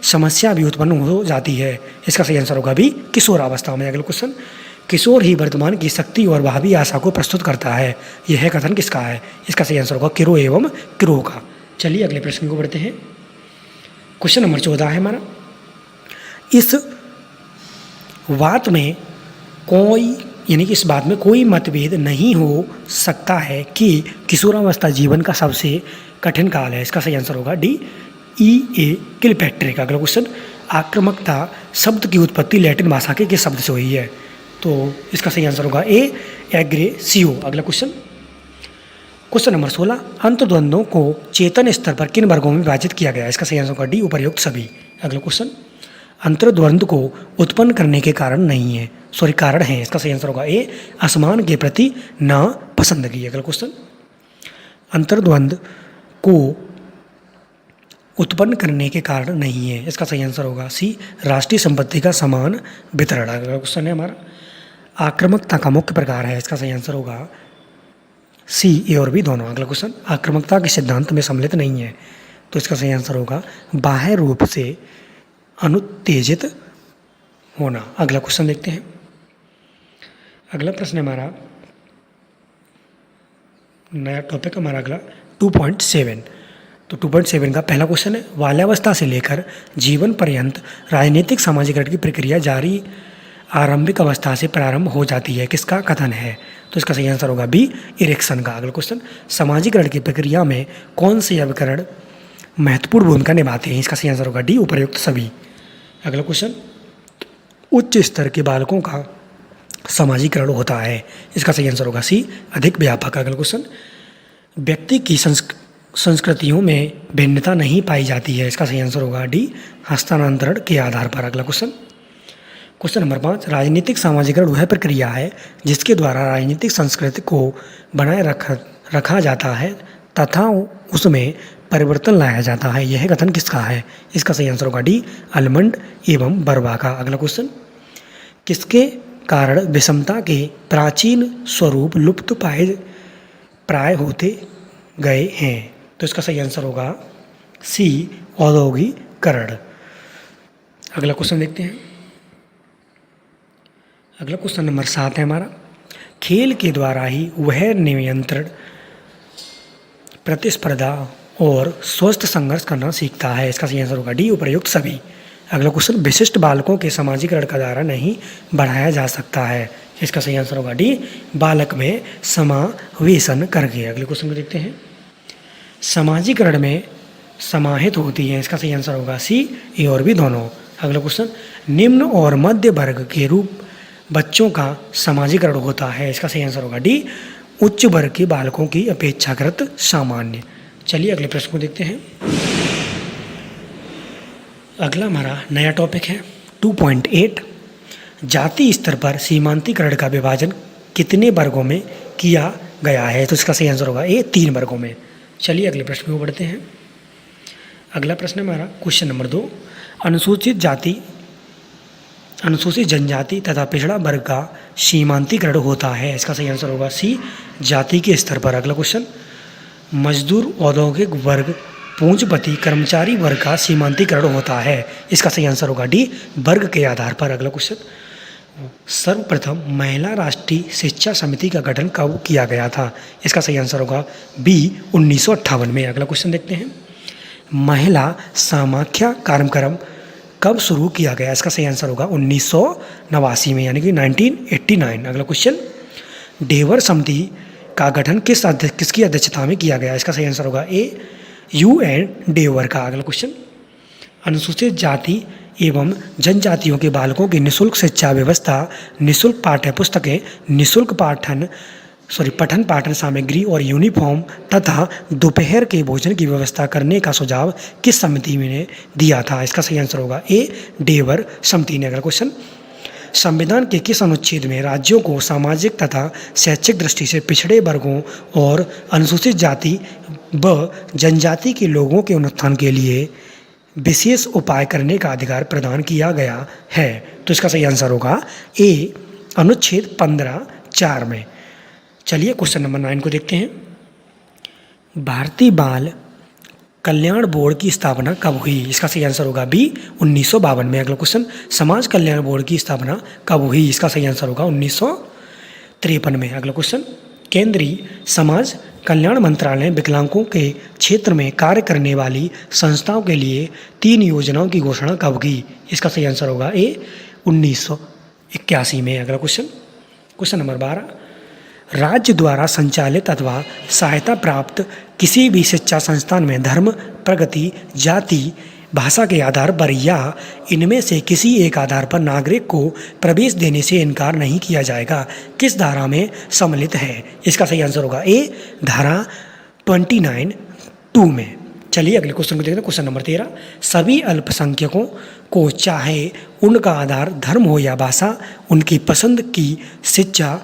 Speaker 1: समस्या भी उत्पन्न हो जाती है, इसका सही आंसर होगा बी किशोरावस्था में। अगला क्वेश्चन, किशोर ही वर्तमान की शक्ति और भावी आशा को प्रस्तुत करता है, यह कथन किसका है, इसका सही आंसर होगा किरो एवं किरो का। चलिए अगले प्रश्न को बढ़ते हैं। क्वेश्चन नंबर 14 है हमारा, इस बात में कोई मतभेद नहीं हो सकता है कि किशोरावस्था जीवन का सबसे कठिन काल है, इसका सही आंसर होगा डी E.A. किलपैट्रिक। अगला क्वेश्चन, आक्रामकता शब्द की उत्पत्ति लैटिन भाषा के किस शब्द से हुई है, तो इसका सही आंसर होगा ए एग्रेसियो। अगला क्वेश्चन, क्वेश्चन नंबर 16, अंतर्द्वंद्वों को चेतन स्तर पर किन वर्गों में विभाजित किया गया है, इसका सही आंसर होगा डी उपर्युक्त सभी। अगला क्वेश्चन, अंतर्द्वंद्व को उत्पन्न करने के कारण है, इसका सही आंसर होगा ए असमान के प्रति ना पसंदगी। अगला क्वेश्चन, अंतर्द्वंद्व को उत्पन्न करने के कारण नहीं है, इसका सही आंसर होगा सी राष्ट्रीय संपत्ति का समान वितरण। अगला क्वेश्चन है हमारा, आक्रामकता का मुख्य प्रकार है, इसका सही आंसर होगा सी ए और बी दोनों। अगला क्वेश्चन, आक्रामकता के सिद्धांत में सम्मिलित नहीं है, तो इसका सही आंसर होगा बाह्य रूप से अनुत्तेजित होना। अगला क्वेश्चन देखते हैं। अगला प्रश्न हमारा, नया टॉपिक हमारा अगला 2.7। तो 2.7 का पहला क्वेश्चन है, बाल्यावस्था से लेकर जीवन पर्यंत राजनीतिक सामाजिकरण की प्रक्रिया जारी आरंभिक अवस्था से प्रारंभ हो जाती है, किसका कथन है, तो इसका सही आंसर होगा बी इरेक्शन का। अगला क्वेश्चन, सामाजिकरण की प्रक्रिया में कौन से अभिकरण महत्वपूर्ण भूमिका निभाते हैं, इसका सही आंसर होगा डी उपर्युक्त सभी। अगला क्वेश्चन, उच्च स्तर के बालकों का सामाजिकरण होता है, इसका सही आंसर होगा सी अधिक व्यापक। अगला क्वेश्चन, व्यक्ति की संस्कृतियों में भिन्नता नहीं पाई जाती है, इसका सही आंसर होगा डी हस्तांतरण के आधार पर। अगला क्वेश्चन, क्वेश्चन नंबर 5, राजनीतिक सामाजिकरण वह प्रक्रिया है जिसके द्वारा राजनीतिक संस्कृति को बनाए रखा जाता है तथा उसमें परिवर्तन लाया जाता है, यह कथन किसका है, इसका सही आंसर होगा डी आलमंड एवं बर्बा का। अगला क्वेश्चन, किसके कारण विषमता के प्राचीन स्वरूप लुप्त प्राय होते गए हैं, तो इसका सही आंसर होगा सी औद्योगिकरण। अगला क्वेश्चन देखते हैं। अगला क्वेश्चन नंबर 7 है हमारा, खेल के द्वारा ही वह नियंत्रण, प्रतिस्पर्धा और स्वस्थ संघर्ष करना सीखता है, इसका सही आंसर होगा डी उपर्युक्त सभी। अगला क्वेश्चन, विशिष्ट बालकों के सामाजिकरण का दायरा नहीं बढ़ाया जा सकता है, इसका सही आंसर होगा डी बालक में समावेशन करके। अगले क्वेश्चन को देखते हैं। सामाजिकरण में समाहित होती है, इसका सही आंसर होगा सी ए और बी दोनों। अगला क्वेश्चन, निम्न और मध्य वर्ग के रूप बच्चों का सामाजिकरण होता है, इसका सही आंसर होगा डी उच्च वर्ग के बालकों की अपेक्षाकृत सामान्य। चलिए अगले प्रश्न को देखते हैं। अगला हमारा नया टॉपिक है 2.8, जाति स्तर पर सीमांतीकरण का विभाजन कितने वर्गों में किया गया है, तो इसका सही आंसर होगा ए 3 वर्गों में। चलिए अगले प्रश्न को बढ़ते हैं। अगला प्रश्न हमारा क्वेश्चन नंबर 2, अनुसूचित जनजाति तथा पिछड़ा वर्ग का सीमांतीकरण होता है, इसका सही आंसर होगा सी जाति के स्तर पर। अगला क्वेश्चन, मजदूर औद्योगिक वर्ग पूंजीपति कर्मचारी वर्ग का सीमांतीकरण होता है, इसका सही आंसर होगा डी वर्ग के आधार पर। अगला क्वेश्चन, सर्वप्रथम महिला राष्ट्रीय शिक्षा समिति का गठन कब किया गया था, इसका सही आंसर होगा बी 1958 में। अगला क्वेश्चन देखते हैं। महिला समाख्या कार्यक्रम कब शुरू किया गया, इसका सही आंसर होगा 1989 में, यानी कि 1989। अगला क्वेश्चन, डेवर समिति का गठन किसकी अध्यक्षता में किया गया, इसका सही आंसर होगा ए UN डेवर का। अगला क्वेश्चन, अनुसूचित जाति एवं जनजातियों के बालकों की निःशुल्क शिक्षा व्यवस्था, निःशुल्क पाठ्य पुस्तकें, निःशुल्क पठन पाठन सामग्री और यूनिफॉर्म तथा दोपहर के भोजन की व्यवस्था करने का सुझाव किस समिति ने दिया था, इसका सही आंसर होगा ए डेवर समिति ने। अगला क्वेश्चन, संविधान के किस अनुच्छेद में राज्यों को सामाजिक तथा शैक्षिक दृष्टि से पिछड़े वर्गों और अनुसूचित जाति व जनजाति के लोगों के उत्थान के लिए विशेष उपाय करने का अधिकार प्रदान किया गया है? तो इसका सही आंसर होगा ए, अनुच्छेद 15(4) में। चलिए क्वेश्चन नंबर 9 को देखते हैं। भारतीय बाल कल्याण बोर्ड की स्थापना कब हुई? इसका सही आंसर होगा बी, 1952 में। अगला क्वेश्चन, समाज कल्याण बोर्ड की स्थापना कब हुई? इसका सही आंसर होगा 1953 में। अगला क्वेश्चन, केंद्रीय समाज कल्याण मंत्रालय विकलांगों के क्षेत्र में कार्य करने वाली संस्थाओं के लिए 3 योजनाओं की घोषणा कब की? इसका सही आंसर होगा ए, 1981 में। अगला क्वेश्चन, क्वेश्चन नंबर 12, राज्य द्वारा संचालित अथवा सहायता प्राप्त किसी भी शिक्षा संस्थान में धर्म, प्रगति, जाति, भाषा के आधार पर या इनमें से किसी एक आधार पर नागरिक को प्रवेश देने से इनकार नहीं किया जाएगा, किस धारा में सम्मिलित है? इसका सही आंसर होगा ए, धारा 29(2) में। चलिए अगले क्वेश्चन को देखते हैं। क्वेश्चन नंबर 13, सभी अल्पसंख्यकों को चाहे उनका आधार धर्म हो या भाषा, उनकी पसंद की शिक्षा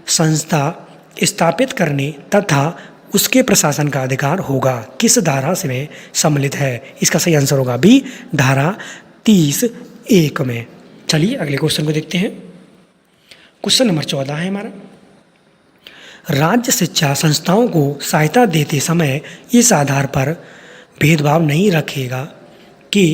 Speaker 1: संस्था स्थापित करने तथा उसके प्रशासन का अधिकार होगा, किस धारा से में सम्मिलित है? इसका सही आंसर होगा बी, धारा 30(1) में। चलिए अगले क्वेश्चन को देखते हैं। क्वेश्चन नंबर 14 है हमारा, राज्य शिक्षा संस्थाओं को सहायता देते समय इस आधार पर भेदभाव नहीं रखेगा कि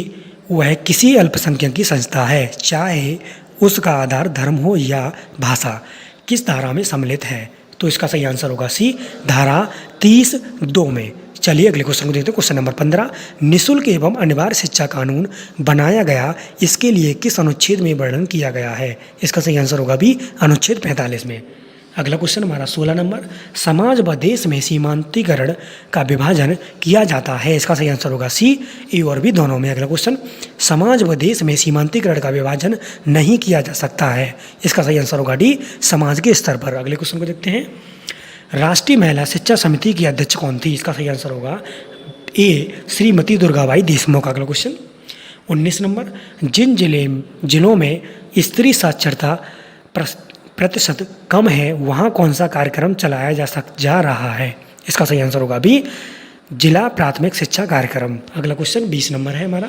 Speaker 1: वह किसी अल्पसंख्यक की संस्था है, चाहे उसका आधार धर्म हो या भाषा, किस धारा में सम्मिलित है? तो इसका सही आंसर होगा सी, धारा 30(2) में। चलिए अगले क्वेश्चन को देखते हैं। क्वेश्चन नंबर 15, निःशुल्क एवं अनिवार्य शिक्षा कानून बनाया गया, इसके लिए किस अनुच्छेद में वर्णन किया गया है? इसका सही आंसर होगा बी, अनुच्छेद 45 में। अगला क्वेश्चन हमारा 16 नंबर, समाज व देश में सीमांतीकरण का विभाजन किया जाता है, इसका सही आंसर होगा सी, ए और बी दोनों में। अगला क्वेश्चन, समाज व देश में सीमांतीकरण का विभाजन नहीं किया जा सकता है, इसका सही आंसर होगा डी, समाज के स्तर पर। अगले क्वेश्चन को देखते हैं। राष्ट्रीय महिला शिक्षा समिति की अध्यक्ष कौन थी? इसका सही आंसर होगा ए, श्रीमती दुर्गाबाई देशमुख। अगला क्वेश्चन 19 नंबर, जिन जिलों में स्त्री साक्षरता प्रतिशत कम है वहाँ कौन सा कार्यक्रम चलाया जा रहा है? इसका सही आंसर होगा बी, जिला प्राथमिक शिक्षा कार्यक्रम। अगला क्वेश्चन 20 नंबर है हमारा,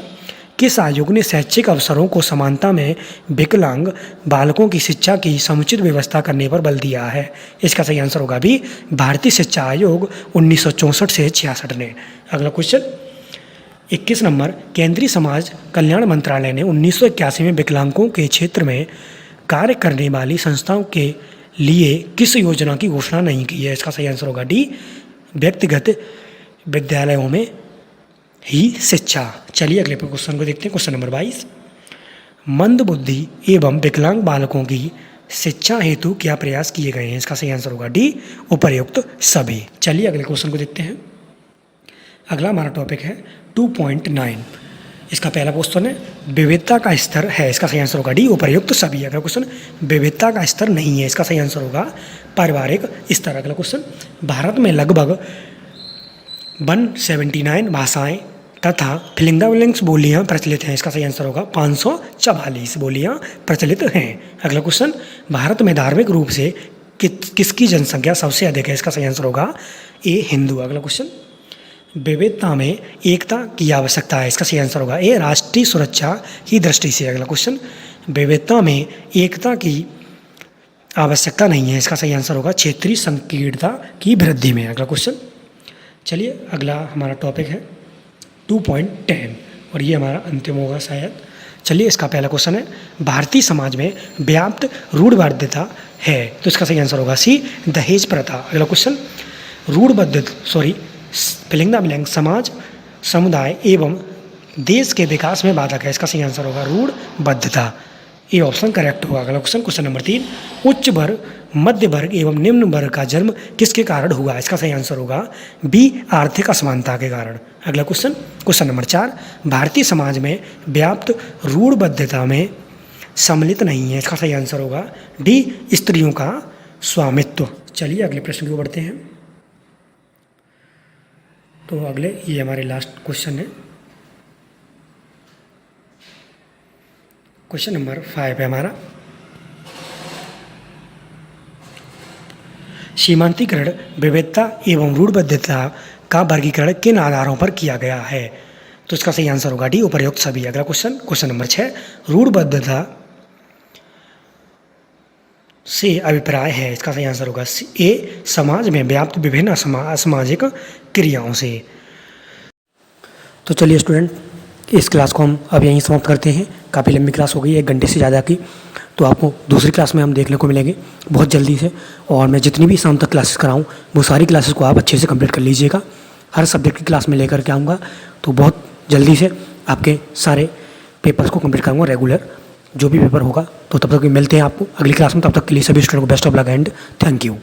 Speaker 1: किस आयोग ने शैक्षिक अवसरों को समानता में विकलांग बालकों की शिक्षा की समुचित व्यवस्था करने पर बल दिया है? इसका सही आंसर होगा बी, भारतीय शिक्षा आयोग 1964 से 66 ने। अगला क्वेश्चन 21 नंबर, केंद्रीय समाज कल्याण मंत्रालय ने 1981 में विकलांगों के क्षेत्र में कार्य करने वाली संस्थाओं के लिए किस योजना की घोषणा नहीं की है? इसका सही आंसर होगा डी, व्यक्तिगत विद्यालयों में ही शिक्षा। चलिए अगले क्वेश्चन को देखते हैं। क्वेश्चन नंबर 22, मंदबुद्धि एवं विकलांग बालकों की शिक्षा हेतु क्या प्रयास किए गए हैं? इसका सही आंसर होगा डी, उपर्युक्त सभी। चलिए अगले क्वेश्चन को देखते हैं। अगला हमारा टॉपिक है 2.9। इसका पहला क्वेश्चन है विविधता का स्तर है, इसका सही आंसर होगा डी, उपर्युक्त सभी। अगला क्वेश्चन विविधता का स्तर नहीं है, इसका सही आंसर होगा पारिवारिक स्तर। अगला क्वेश्चन, भारत में लगभग 179 भाषाएं तथा फिलिंग्स बोलियां प्रचलित हैं, इसका सही आंसर होगा 544 बोलियां प्रचलित हैं। अगला क्वेश्चन, भारत में धार्मिक रूप से किसकी जनसंख्या सबसे अधिक है? इसका सही आंसर होगा ए, हिंदू। अगला क्वेश्चन, विविधता में एकता की आवश्यकता है, इसका सही आंसर होगा ए, राष्ट्रीय सुरक्षा की दृष्टि से। अगला क्वेश्चन, विविधता में एकता की आवश्यकता नहीं है, इसका सही आंसर होगा क्षेत्रीय संकीर्णता की वृद्धि में। अगला क्वेश्चन, चलिए अगला हमारा टॉपिक है 2.10 और ये हमारा अंतिम होगा शायद। चलिए इसका पहला क्वेश्चन है भारतीय समाज में व्याप्त रूढ़िवादिता है, तो इसका सही आंसर होगा सी, दहेज प्रथा। अगला क्वेश्चन, फिलिंग समाज, समुदाय एवं देश के विकास में बाधक है, इसका सही आंसर होगा रूढ़िबद्धता, ये ऑप्शन करेक्ट होगा। अगला क्वेश्चन, क्वेश्चन नंबर 3, उच्च वर्ग, मध्य वर्ग एवं निम्न वर्ग का जन्म किसके कारण हुआ? इसका सही आंसर होगा बी, आर्थिक असमानता के कारण। अगला question, question number 4, Bharatiya Samaj में व्याप्त रूढ़िबद्धता में सम्मिलित नहीं है, इसका सही आंसर होगा डी, स्त्रियों का स्वामित्व। चलिए अगले प्रश्न की ओर बढ़ते हैं। तो अगले ये हमारे लास्ट क्वेश्चन है, क्वेश्चन नंबर 5 है हमारा, सीमांतीकरण विविधता एवं रूढ़बद्धता का वर्गीकरण किन आधारों पर किया गया है? तो इसका सही आंसर होगा डी, उपर्युक्त सभी। अगला क्वेश्चन नंबर 6, रूढ़बद्धता से अभिप्राय है। इसका सही आंसर होगा ए, समाज में व्याप्त विभिन्न असामाजिक क्रियाओं से। तो चलिए स्टूडेंट, इस क्लास को हम अब यहीं समाप्त करते हैं। काफ़ी लंबी क्लास हो गई, 1 घंटे से ज़्यादा की। तो आपको दूसरी क्लास में हम देखने को मिलेंगे बहुत जल्दी से। और मैं जितनी भी शाम तक क्लासेस कराऊँ वो सारी क्लासेस को आप अच्छे से कंप्लीट कर लीजिएगा। हर सब्जेक्ट की क्लास में लेकर के आऊँगा, तो बहुत जल्दी से आपके सारे पेपर्स को कंप्लीट करूँगा रेगुलर, जो भी पेपर होगा। तो तब तक मिलते हैं आपको अगली क्लास में। तब तक के लिए सभी स्टूडेंट को best of luck and thank you.